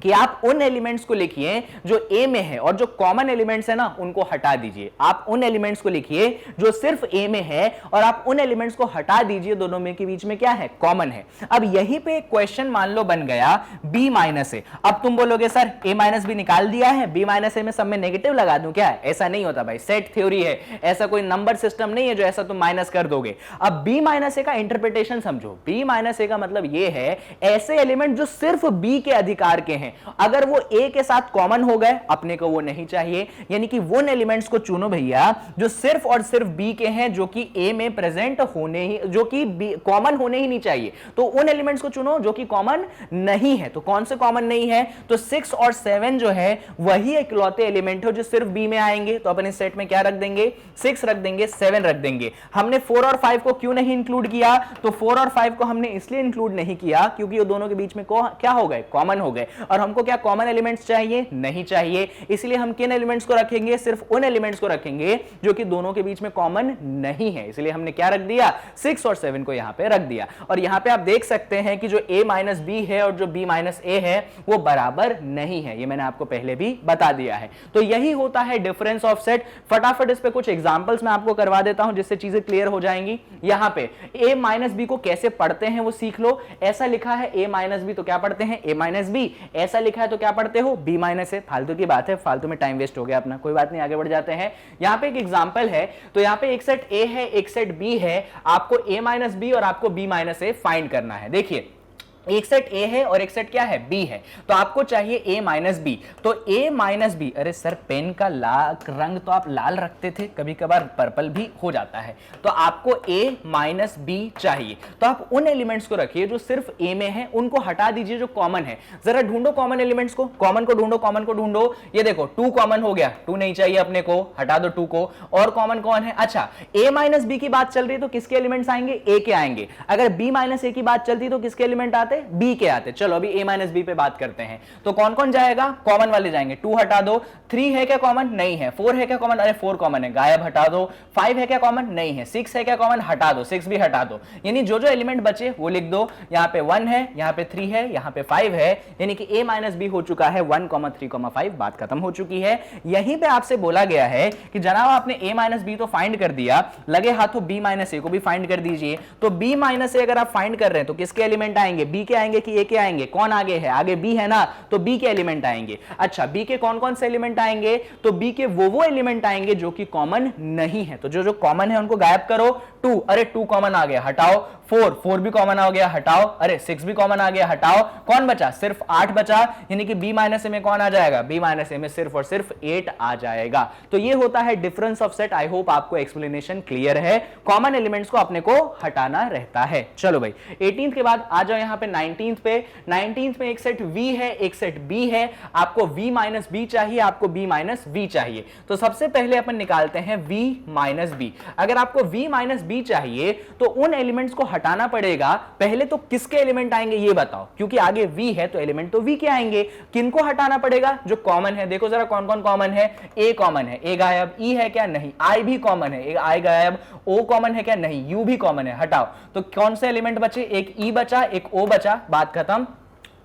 कि आप उन एलिमेंट्स को लिखिए जो A में है और जो कॉमन एलिमेंट्स है ना उनको हटा दीजिए। आप उन एलिमेंट्स को लिखिए जो सिर्फ A में है और आप उन एलिमेंट्स को हटा दीजिए दोनों में के बीच में क्या है? कॉमन है। अब यहीं पे एक क्वेश्चन मान लो बन गया B माइनस A। अब तुम बोलोगे सर A माइनस बी निकाल दिया है, B माइनस A में सब में नेगेटिव लगा दूं क्या? ऐसा नहीं होता भाई, सेट थ्योरी है, ऐसा कोई नंबर सिस्टम नहीं है जो ऐसा तुम माइनस कर दोगे। अब B माइनस A का इंटरप्रिटेशन समझो। B माइनस A का मतलब ये है ऐसे एलिमेंट जो सिर्फ B के अधिकार के हैं, अगर वो A के साथ कॉमन हो गए अपने को वो नहीं चाहिए। यानी कि वो एलिमेंट्स को चुनो भैया जो सिर्फ और सिर्फ B के हैं, जो कि A में प्रेजेंट होने ही, जो कि कॉमन होने ही नहीं चाहिए। तो उन एलिमेंट्स को चुनो जो कि कॉमन नहीं है। तो कौन से कॉमन नहीं है? तो 6 और 7 जो है वही इकलौते एलिमेंट है जो सिर्फ B में आएंगे। तो अपन इस सेट में क्या रख देंगे? 6 रख देंगे, 7 रख देंगे। हमने 4 और 5 को क्यों नहीं इंक्लूड किया? तो 4 और 5 को हमने इसलिए इंक्लूड नहीं किया क्योंकि वो दोनों के बीच में क्या हो गए? कॉमन हो गए। और हमको क्या कॉमन एलिमेंट्स चाहिए? नहीं चाहिए। इसलिए हम किन एलिमेंट्स को रखेंगे? सिर्फ उन एलिमेंट्स को रखेंगे जो कि दोनों के बीच में कॉमन नहीं है। इसलिए हमने क्या रख दिया? 6 और 7 को यहां पे रख दिया। और यहां पे आप देख सकते हैं कि जो A माइनस बी है और जो B माइनस A है वो बराबर नहीं है। ये मैंने आपको पहले भी बता दिया है। तो यही होता है डिफरेंस ऑफ सेट। फटाफट इस पे कुछ एग्जांपल्स मैं आपको करवा देता हूं जिससे चीजें क्लियर हो जाएंगी। यहां पे A माइनस बी को कैसे पढ़ते हैं वो सीख लो। ऐसा लिखा है A माइनस बी तो क्या पढ़ते हैं? A minus B. ऐसा लिखा है तो क्या पढ़ते हो? B minus A। फालतू की बात है, फालतू में टाइम वेस्ट हो गया अपना, कोई बात नहीं, आगे बढ़ जाते हैं। यहां पे एक एग्जांपल है। तो यहां पे एक सेट A है, एक सेट B है। आपको A माइनस बी और आपको B माइनस A फाइंड करना है। देखिए एक सेट A है और एक सेट क्या है? B है। तो आपको चाहिए A माइनस बी। तो A माइनस बी, अरे सर पेन का रंग तो आप लाल रखते थे, कभी कभार पर्पल भी हो जाता है। तो आपको A माइनस बी चाहिए। तो आप उन एलिमेंट्स को रखिए जो सिर्फ A में है, उनको हटा दीजिए जो कॉमन है। जरा ढूंढो कॉमन एलिमेंट्स को, कॉमन को ढूंढो, कॉमन को ढूंढो। ये देखो 2 कॉमन हो गया, 2 नहीं चाहिए अपने को, हटा दो 2 को। और कॉमन कौन है? अच्छा A माइनस बी की बात चल रही है तो किसके एलिमेंट्स आएंगे? A के आएंगे। अगर B माइनस A की बात चलती तो किसके एलिमेंट आते? आते, बी के आते। चलो अभी a माइनस बी पे बात करते हैं। तो कौन कौन जाएगा, कॉमन वाले जाएंगे। 2 हटा दो, 3 है क्या कॉमन, नहीं है। 4 है क्या कॉमन, अरे 4 कॉमन है, गायब, हटा दो। 5 है क्या कॉमन, नहीं है। 6 है क्या कॉमन, हटा दो, 6 भी हटा दो। यानी जो जो एलिमेंट बचे वो लिख दो। यहाँ पे 1 है, यहाँ पे 3 है, यहाँ पे 5 है, यानी कि a माइनस बी हो चुका है 1, 3, 5। बात खत्म हो चुकी है। यहीं पे आपसे बोला गया है कि जनाब आपने a माइनस बी तो फाइंड कर दिया, लगे हाथों b माइनस ए को भी फाइंड कर दीजिए। तो b माइनस ए अगर आप फाइंड कर रहे हैं तो किसके एलिमेंट आएंगे, b के आएंगे कि a के आएंगे, कौन आगे है, आगे b है ना, तो b के एलिमेंट आएंगे। अच्छा b के कौन कौन से एलिमेंट आएंगे, तो b के वो एलिमेंट आएंगे जो कि कॉमन नहीं है। तो जो जो कॉमन है उनको गायब करो। 2, अरे 2 कॉमन आ गया, हटाओ। 4 भी कॉमन आ गया, हटाओ। अरे 6 भी कॉमन आ गया, हटाओ। कौन बचा, सिर्फ 8 बचा, यानी कि b माइनस ए में कौन आ जाएगा, b माइनस ए में सिर्फ और सिर्फ 8 आ जाएगा। तो ये होता है difference of set. I hope आपको एक्सप्लेनेशन क्लियर है। कॉमन एलिमेंट्स को अपने को हटाना रहता है। चलो भाई 18th के बाद आ जाओ यहाँ पे 19th पे। 19th में एक सेट v है, एक सेट b है। आपको v माइनस बी चाहिए, आपको b माइनस v चाहिए। तो सबसे पहले अपन निकालते हैं v माइनस बी। अगर आपको v माइनस बी चाहिए तो उन एलिमेंट्स को हटाना पड़ेगा। पहले तो किसके एलिमेंट आएंगे ये बताओ, क्योंकि आगे v है तो एलिमेंट तो v के आएंगे। किनको हटाना पड़ेगा, जो कॉमन है। देखो जरा कौन कौन कॉमन है, a कॉमन है, a गायब, e है क्या, नहीं। i भी कॉमन है, i गायब, o कॉमन है क्या, नहीं। u भी कॉमन है, हटाओ। तो कौन से एलिमेंट बचे, एक e बचा, एक o बचा, बात खत्म।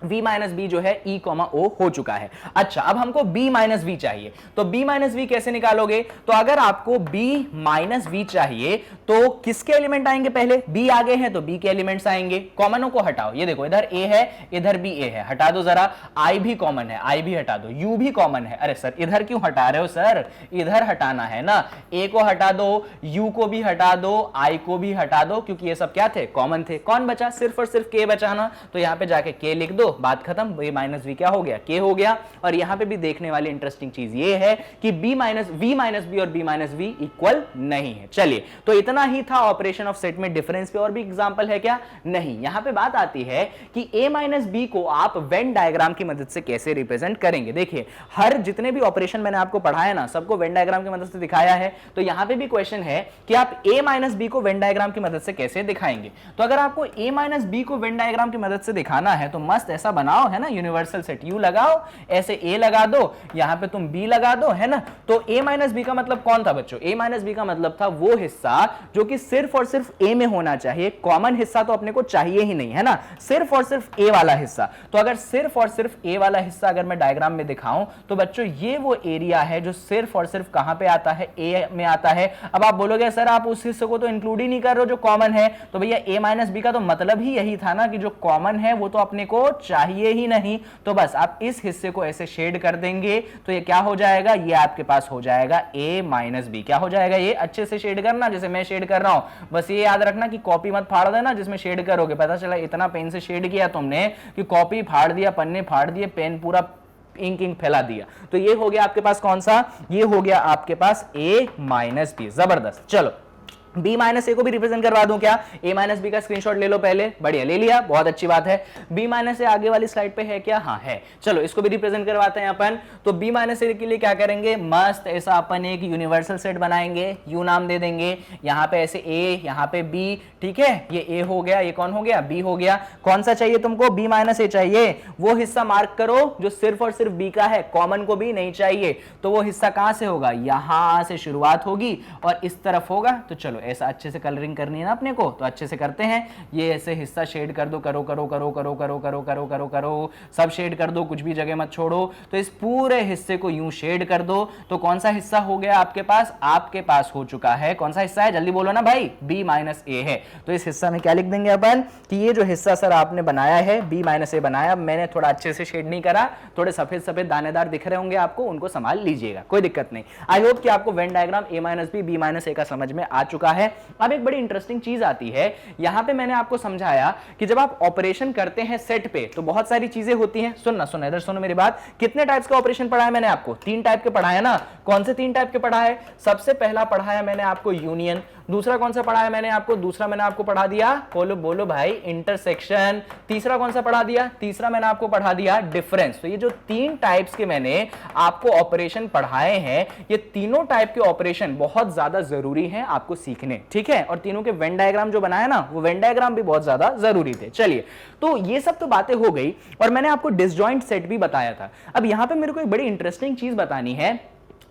v माइनस बी जो है e कॉमा o हो चुका है। अच्छा अब हमको b माइनस वी चाहिए, तो b माइनस वी कैसे निकालोगे, तो अगर आपको b माइनस वी चाहिए तो किसके एलिमेंट आएंगे, पहले b आगे हैं तो b के एलिमेंट्स आएंगे। कॉमनों को हटाओ, ये देखो इधर a है, इधर भी a है, हटा दो जरा। i भी कॉमन है, i भी हटा दो। u भी कॉमन है, अरे सर इधर क्यों हटा रहे हो सर, इधर हटाना है ना। a को हटा दो, u को भी हटा दो, i को भी हटा दो, क्योंकि ये सब क्या थे, कॉमन थे। कौन बचा, सिर्फ और सिर्फ k बचा ना, तो यहां पे जाके k लिख दो, बात खत्म। a माइनस वी क्या हो गया, k हो गया। और यहां पे भी देखने वाली इंटरेस्टिंग चीज ये है कि b minus V minus B और b माइनस वी इक्वल नहीं है। चलिए तो इतना ही था ऑपरेशन ऑफ सेट में डिफरेंस पे। और भी एग्जांपल है क्या, नहीं। यहां पे बात आती है कि a माइनस बी को आप वेन डायग्राम की मदद से कैसे रिप्रेजेंट करेंगे। देखिए हर जितने भी ऑपरेशन मैंने आपको पढ़ाया ना, सबको वेन डायग्राम की मदद से दिखाया है। तो यहां पे भी क्वेश्चन है कि आप a माइनस बी को वेन डायग्राम की मदद से कैसे दिखाएंगे। तो अगर आपको a माइनस बी को वेन डायग्राम की मदद से दिखाना है तो मस्त ऐसा बनाओ, है ना, यूनिवर्सल सेट u लगाओ, ऐसे a लगा दो, यहां पे तुम b लगा दो, है ना। तो a माइनस बी का मतलब कौन था बच्चों, a माइनस बी का मतलब था वो हिस्सा जो कि सिर्फ और सिर्फ a में होना चाहिए। कॉमन हिस्सा तो अपने को चाहिए ही नहीं, है ना, सिर्फ और सिर्फ a वाला हिस्सा। तो अगर सिर्फ और सिर्फ a वाला हिस्सा अगर मैं डायग्राम में दिखाऊं तो बच्चों ये वो एरिया है जो सिर्फ और सिर्फ कहां पे आता है, a में आता है। अब आप बोलोगे सर आप उस हिस्से को तो इंक्लूड ही नहीं कर रहे हो जो कॉमन है। तो भैया a माइनस बी का तो मतलब ही यही था ना कि जो कॉमन है वो तो अपने को चाहिए ही नहीं। तो बस आप इस हिस्से को ऐसे शेड कर देंगे तो ये क्या हो जाएगा, ये आपके पास हो जाएगा a माइनस बी। क्या हो जाएगा, ये अच्छे से शेड करना जैसे मैं शेड कर रहा हूं। बस ये याद रखना कि कॉपी मत फाड़ देना जिसमें शेड करोगे। पता चला इतना पेन से शेड किया तुमने कि कॉपी फाड़ दिया, पन्ने फाड़ दिए, पेन पूरा इंक फैला दिया। तो ये हो गया आपके पास कौन सा, ये हो गया आपके पास a माइनस बी। जबरदस्त। चलो b माइनस ए को भी रिप्रेजेंट करवा दूं क्या, a माइनस बी का स्क्रीनशॉट ले लो पहले, बढ़िया ले लिया, बहुत अच्छी बात है। b माइनस ए आगे वाली स्लाइड पे है क्या, हाँ है। चलो इसको भी रिप्रेजेंट करवाते हैं अपन। तो b माइनस ए के लिए क्या करेंगे, मस्त ऐसा अपन एक यूनिवर्सल सेट बनाएंगे, u नाम दे देंगे, यहाँ पे ऐसे a, यहाँ पे b, ठीक है। ये a हो गया, ये कौन हो गया, b हो गया। कौन सा चाहिए तुमको, b माइनस ए चाहिए। वो हिस्सा मार्क करो जो सिर्फ और सिर्फ b का है, कॉमन को भी नहीं चाहिए। तो वो हिस्सा कहां से होगा, यहां से शुरुआत होगी और इस तरफ होगा। तो चलो ऐसा अच्छे से कलरिंग करनी है ना अपने को, तो अच्छे से करते हैं। ये ऐसे हिस्सा शेड कर दो, करो करो करो करो करो करो करो करो करो, सब शेड कर दो, कुछ भी जगह मत छोड़ो। तो इस पूरे हिस्से को यूं शेड कर दो। तो कौन सा हिस्सा हो गया आपके पास, आपके पास हो चुका है, कौन सा हिस्सा है, जल्दी बोलो ना भाई, b माइनस ए है। तो इस हिस्सा में क्या लिख देंगे अपन कि ये जो हिस्सा सर आपने बनाया है b माइनस ए बनाया, मैंने थोड़ा अच्छे से शेड नहीं करा, थोड़े सफेद सफेद दानेदार दिख रहे होंगे आपको, उनको संभाल लीजिएगा, कोई दिक्कत नहीं। आई होप कि आपको Venn diagram a minus B minus A का समझ में आ चुका है। अब एक बड़ी इंटरेस्टिंग चीज आती है, यहां पे मैंने आपको समझाया कि जब आप ऑपरेशन करते हैं सेट पे तो बहुत सारी चीजें होती हैं। सुनना सुनना इधर सुनो मेरी बात। कितने टाइप्स का ऑपरेशन पढ़ाया मैंने आपको, 3 टाइप के पढ़ाया ना। कौन से 3 टाइप के पढ़ा है, सबसे पहला पढ़ाया मैंने आपको यूनियन, दूसरा कौन सा पढ़ा है मैंने आपको? दूसरा मैंने आपको पढ़ा दिया, बोलो बोलो भाई, इंटरसेक्शन। तीसरा कौन सा पढ़ा दिया? तीसरा मैंने आपको पढ़ा दिया डिफरेंस। तो ये जो तीन टाइप्स के मैंने आपको ऑपरेशन पढ़ाए हैं, ये तीनों टाइप के ऑपरेशन बहुत ज्यादा जरूरी हैं आपको सीखने, ठीक है? और तीनों के वेन डायग्राम जो बनाया ना, वो वेन डायग्राम भी बहुत ज्यादा जरूरी थे। चलिए, तो ये सब तो बातें हो गई और मैंने आपको डिसजॉइंट सेट भी बताया था। अब यहां पे मेरे को एक बड़ी इंटरेस्टिंग चीज बतानी है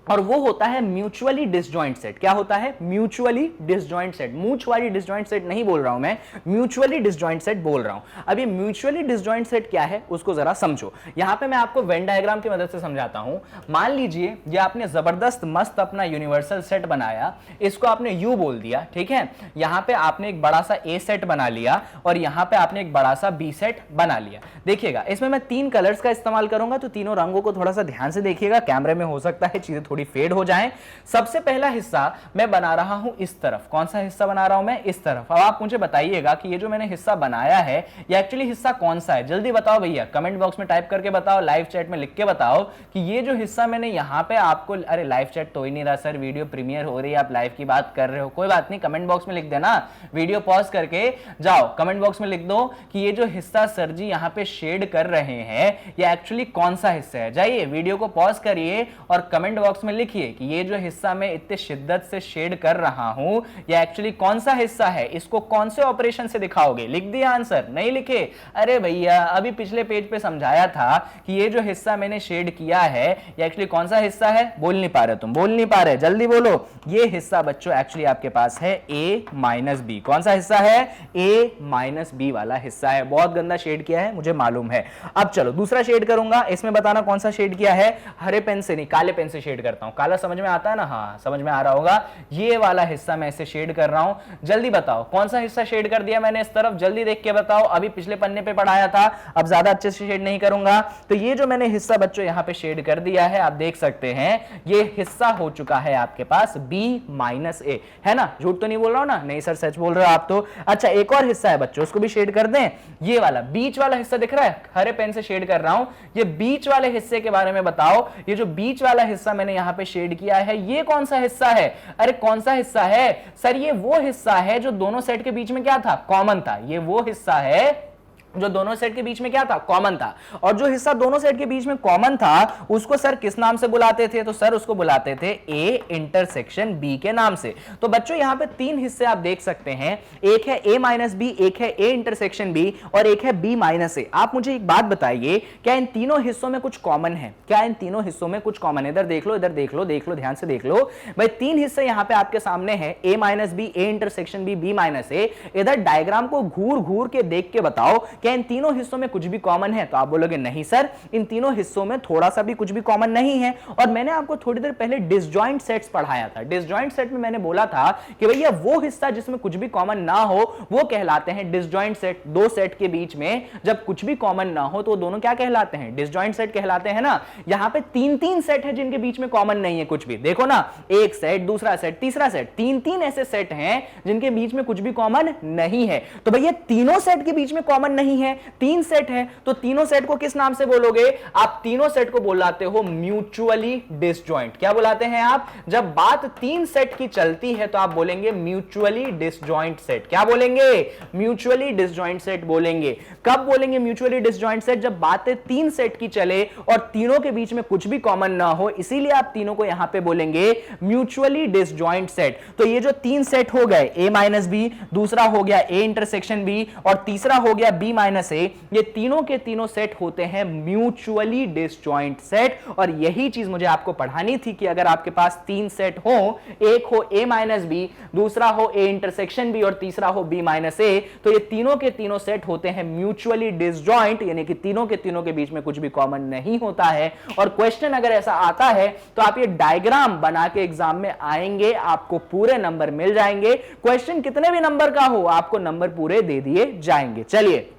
और वो होता है म्यूचुअली डिसजॉइंट सेट। क्या होता है? Mutually disjoint set. मूंछ वाली डिसजॉइंट सेट नहीं बोल रहा हूं मैं, म्यूचुअली डिसजॉइंट सेट बोल रहा हूं। अब ये म्यूचुअली डिसजॉइंट सेट क्या है उसको जरा समझो। यहां पे मैं आपको वेन डायग्राम की मदद से समझाता हूं। मान लीजिए ये आपने जबरदस्त मस्त अपना यूनिवर्सल सेट बनाया, इसको आपने यू बोल दिया, ठीक है? यहां पे आपने एक बड़ा सा ए सेट बना लिया और यहां पे आपने एक बड़ा सा बी सेट बना लिया। देखिएगा, इसमें मैं तीन कलर्स का इस्तेमाल करूंगा, तो तीनों रंगों को थोड़ा सा ध्यान से देखिएगा। कैमरे में हो सकता है चीजें थोड़ी फेड हो जाएं। सबसे पहला हिस्सा मैं बना रहा हूं इस तरफ। कौन सा हिस्सा बना रहा हूं मैं? इस तरफ। अब आप मुझे बताइएगा कि ये जो मैंने हिस्सा बनाया है, ये एक्चुअली हिस्सा कौन सा है? जल्दी बताओ भैया, कमेंट बॉक्स में टाइप करके बताओ, लाइव चैट में लिख के बताओ कि ये जो हिस्सा मैंने यहां पे आपको, अरे लाइव चैट तो ही नहीं रहा सर, वीडियो प्रीमियर हो रही है, आप लाइव की बात कर रहे हो। कोई बात नहीं, कमेंट बॉक्स में लिख देना, वीडियो पॉज करके जाओ, कमेंट बॉक्स में लिख दो कि ये जो हिस्सा सर जी यहां पे शेड कर रहे हैं, ये एक्चुअली कौन सा हिस्सा है। जाइए वीडियो को पॉज करिए और कमेंट बॉक्स में लिखिए कि ये जो हिस्सा मैं इतने शिद्दत से शेड कर रहा हूं, ये एक्चुअली कौन सा हिस्सा है, इसको कौन से ऑपरेशन से दिखाओगे? लिख दिया आंसर? नहीं लिखे? अरे भैया, अभी पिछले पेज पे समझाया था कि ये जो हिस्सा मैंने शेड किया है, ये एक्चुअली कौन सा हिस्सा है? बोल नहीं पा रहे तुम, बोल नहीं पा रहे, जल्दी बोलो। ये हिस्सा बच्चों एक्चुअली आपके पास है ए माइनस बी। कौन सा हिस्सा है? ए माइनस बी वाला हिस्सा है। बहुत गंदा शेड किया है, मुझे मालूम है। अब चलो दूसरा शेड करूंगा, इसमें बताना कौन सा शेड किया है। हरे पेन से नहीं, काले पेन से शेड करता हूं। काला समझ में आता है ना? हाँ, समझ में आ रहा होगा। ये वाला हिस्सा मैं इसे शेड कर रहा हूं। जल्दी बताओ कौन सा हिस्सा शेड कर दिया मैंने इस तरफ? जल्दी देख के बताओ। अभी पिछले पन्ने पे पढ़ाया था, अब ज्यादा अच्छे से शेड नहीं करूंगा। तो ये जो मैंने हिस्सा बच्चों यहां पे शेड कर दिया है, आप देख सकते हैं ये हिस्सा हो चुका है आपके पास बी माइनस ए, है ना? झूठ तो नहीं बोल रहा हूं ना? नहीं सर, सच बोल रहे हो आप तो। अच्छा, एक और हिस्सा है बच्चों, उसको भी शेड कर दें। ये वाला बीच वाला हिस्सा दिख रहा है, हरे पेन से शेड कर रहा हूं। ये बीच वाले हिस्से के बारे में बताओ। ये जो बीच वाला हिस्सा मैंने यहां पे शेड किया है, ये कौन सा हिस्सा है? अरे कौन सा हिस्सा है सर? ये वो हिस्सा है जो दोनों सेट के बीच में क्या था? कॉमन था। ये वो हिस्सा है जो दोनों सेट के बीच में क्या था? कॉमन था। और जो हिस्सा दोनों सेट के बीच में कॉमन था, उसको सर किस नाम से बुलाते थे? तो सर उसको बुलाते थे ए इंटरसेक्शन बी के नाम से। तो बच्चों यहां पे तीन हिस्से आप देख सकते हैं, एक है ए माइनस बी, एक है ए इंटरसेक्शन बी और एक है बी माइनस ए। आप मुझे एक बात बताइए, क्या इन तीनों हिस्सों में कुछ कॉमन है? क्या इन तीनों हिस्सों में कुछ कॉमन है? इधर देख लो, इधर देख लो, देख लो, ध्यान से देख लो भाई। तीन हिस्से यहां पे आपके सामने है, A minus B, A intersection B, B minus A. इधर डायग्राम को घूर घूर के देख के बताओ क्या इन तीनों हिस्सों में कुछ भी कॉमन है? तो आप बोलोगे नहीं सर, इन तीनों हिस्सों में थोड़ा सा भी कुछ भी कॉमन नहीं है। और मैंने आपको थोड़ी देर पहले डिसजॉइंट सेट्स पढ़ाया था। डिसजॉइंट सेट में मैंने बोला था कि भैया वो हिस्सा जिसमें कुछ भी कॉमन ना हो वो कहलाते हैं डिसजॉइंट सेट। दो सेट के बीच में जब कुछ भी कॉमन ना हो तो दोनों क्या कहलाते हैं? डिसजॉइंट सेट कहलाते हैं ना। यहां पे तीन तीन सेट है जिनके बीच में कॉमन नहीं है कुछ भी। देखो ना, एक सेट, दूसरा सेट, तीसरा सेट, तीन तीन ऐसे सेट हैं जिनके बीच में कुछ भी कॉमन नहीं है। तो भैया तीनों सेट के बीच में कॉमन नहीं है, तीन सेट है, तो तीनों सेट को किस नाम से बोलोगे? आप तीनों सेट को बुलाते हो म्यूचुअली डिसजॉइंट। क्या बुलाते हैं आप? जब बात तीन सेट की चलती है तो आप बोलेंगे म्यूचुअली डिसजॉइंट सेट। क्या बोलेंगे? म्यूचुअली डिसजॉइंट सेट बोलेंगे। कब बोलेंगे म्यूचुअली डिसजॉइंट सेट? जब बातें तीन सेट की चले और तीनों के बीच में कुछ भी कॉमन ना हो, इसीलिए आप तीनों को यहां पे बोलेंगे म्यूचुअली डिसजॉइंट सेट। तो ये जो तीन सेट हो गए, ए माइनस बी, दूसरा हो गया ए इंटरसेक्शन बी और तीसरा हो गया बी माइनस ए, ये तीनों के तीनों सेट होते हैं म्यूचुअली डिसजॉइंट सेट। और यही चीज मुझे आपको पढ़ानी थी कि अगर आपके पास तीन सेट हो, एक हो ए माइनस बी, दूसरा हो ए इंटरसेक्शन बी और तीसरा हो बी माइनस ए, तो ये तीनों के तीनों सेट होते हैं म्यूचुअली डिसजॉइंट, यानी कि तीनों के तीनों के बीच में कुछ भी कॉमन नहीं होता है। और क्वेश्चन अगर ऐसा आता है तो आप ये डायग्राम बना के एग्जाम में आएंगे, आपको पूरे नंबर मिल जाएंगे। क्वेश्चन कितने भी नंबर का हो, आपको नंबर पूरे दे दिए जाएंगे। चलिए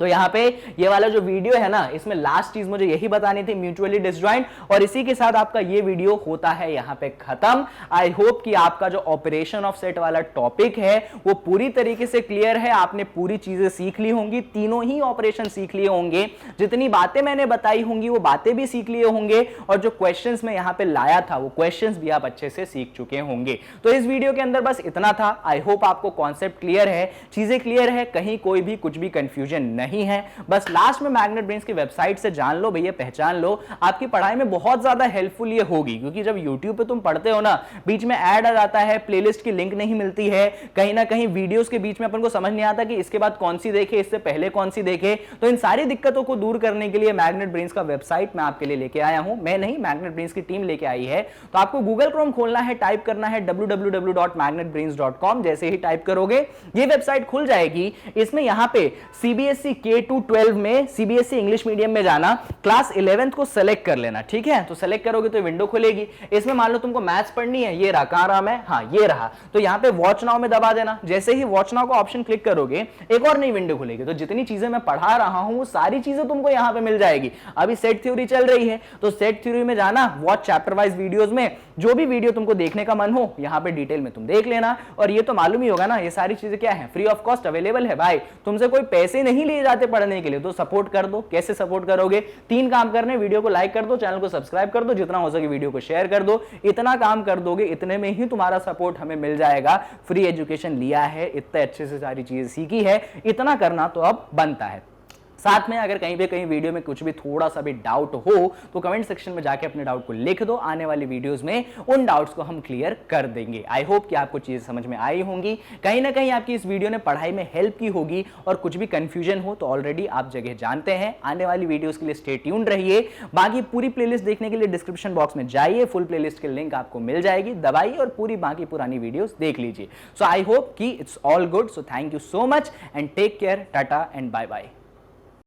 तो यहाँ पे ये वाला जो वीडियो है ना, इसमें लास्ट चीज मुझे यही बतानी थी, म्यूचुअली डिसजॉइंट, और इसी के साथ आपका ये वीडियो होता है यहाँ पे खत्म। आई होप कि आपका जो ऑपरेशन ऑफ सेट वाला टॉपिक है वो पूरी तरीके से क्लियर है, आपने पूरी चीजें सीख ली होंगी, तीनों ही ऑपरेशन सीख लिए होंगे, जितनी बातें मैंने बताई होंगी वो बातें भी सीख लिए होंगे, और जो क्वेश्चंस मैं यहाँ पे लाया था वो क्वेश्चंस भी आप अच्छे से सीख चुके होंगे। तो इस वीडियो के अंदर बस इतना था। आई होप आपको कॉन्सेप्ट क्लियर है, चीजें क्लियर है, कहीं कोई भी कुछ भी कंफ्यूजन नहीं है। बस लास्ट में मैग्नेट ब्रेन्स की वेबसाइट से जान लो भैया, पहचान लो, आपकी पढ़ाई में बहुत ज्यादा हेल्पफुल ये होगी, क्योंकि जब YouTube पे तुम पढ़ते हो ना, बीच में ऐड आ जाता है, प्लेलिस्ट की लिंक नहीं मिलती है, कहीं ना कहीं वीडियोस के बीच में अपन को समझ नहीं आता कि इसके बाद कौन सी देखे, इससे पहले कौन सी देखे। तो इन सारी दिक्कतों को दूर करने के लिए मैग्नेट ब्रेन्स का वेबसाइट मैं आपके लिए लेके आया हूं, मैं नहीं, मैग्नेट ब्रेन्स की टीम लेके आई है। तो आपको गूगल क्रोम खोलना है, टाइप करना है www.magnetbrains.com। जैसे ही टाइप करोगे ये वेबसाइट खुल जाएगी। इसमें यहां पे CBSE K-12 में सीबीएसई इंग्लिश मीडियम में जाना, क्लास 11th को सेलेक्ट कर लेना, ठीक है। तो सेलेक्ट करोगे तो विंडो खुलेगी, इसमें मान लो तुमको मैथ्स पढ़नी है, ये रहा, कहां रहा मैं, हाँ ये रहा, तो यहां पे वॉच नाउ में दबा देना। जैसे ही वॉच नाउ का ऑप्शन क्लिक करोगे एक और नई विंडो खुलेगी, तो जितनी चीजें मैं पढ़ा रहा हूं वो सारी चीजें तुमको यहां पे मिल जाएगी। अभी सेट थ्योरी चल रही है तो सेट थ्योरी में जाना, वॉच चैप्टर वाइज वीडियोस में, जो भी वीडियो तुमको देखने का मन हो यहां पे डिटेल में तुम देख लेना। और ये तो मालूम ही होगा ना, ये सारी चीजें क्या है, फ्री ऑफ कॉस्ट अवेलेबल है भाई, तुमसे कोई पैसे नहीं लिए जाते पढ़ने के लिए। तो सपोर्ट कर दो। कैसे सपोर्ट करोगे? 3 काम करने, वीडियो को लाइक कर दो, चैनल को सब्सक्राइब कर दो, जितना हो सके वीडियो को शेयर कर दो। इतना काम कर दोगे, इतने में ही तुम्हारा सपोर्ट हमें मिल जाएगा। फ्री एजुकेशन लिया है, इतने अच्छे से सारी चीजें सीखी है, इतना करना तो अब बनता है। साथ में अगर कहीं पे कहीं वीडियो में कुछ भी थोड़ा सा भी डाउट हो तो कमेंट सेक्शन में जाके अपने डाउट को लिख दो, आने वाली वीडियोस में उन डाउट्स को हम क्लियर कर देंगे। आई होप कि आपको चीजें समझ में आई होंगी, कहीं ना कहीं आपकी इस वीडियो ने पढ़ाई में हेल्प की होगी, और कुछ भी कंफ्यूजन हो तो ऑलरेडी आप जगह जानते हैं। आने वाली वीडियोस के लिए स्टे ट्यून्ड रहिए। बाकी पूरी प्लेलिस्ट देखने के लिए डिस्क्रिप्शन बॉक्स में जाइए, फुल प्लेलिस्ट की लिंक आपको मिल जाएगी, दबाइए और पूरी बाकी पुरानी वीडियोस देख लीजिए। सो आई होप कि it's all good. So thank you so much and take care, tata and bye bye.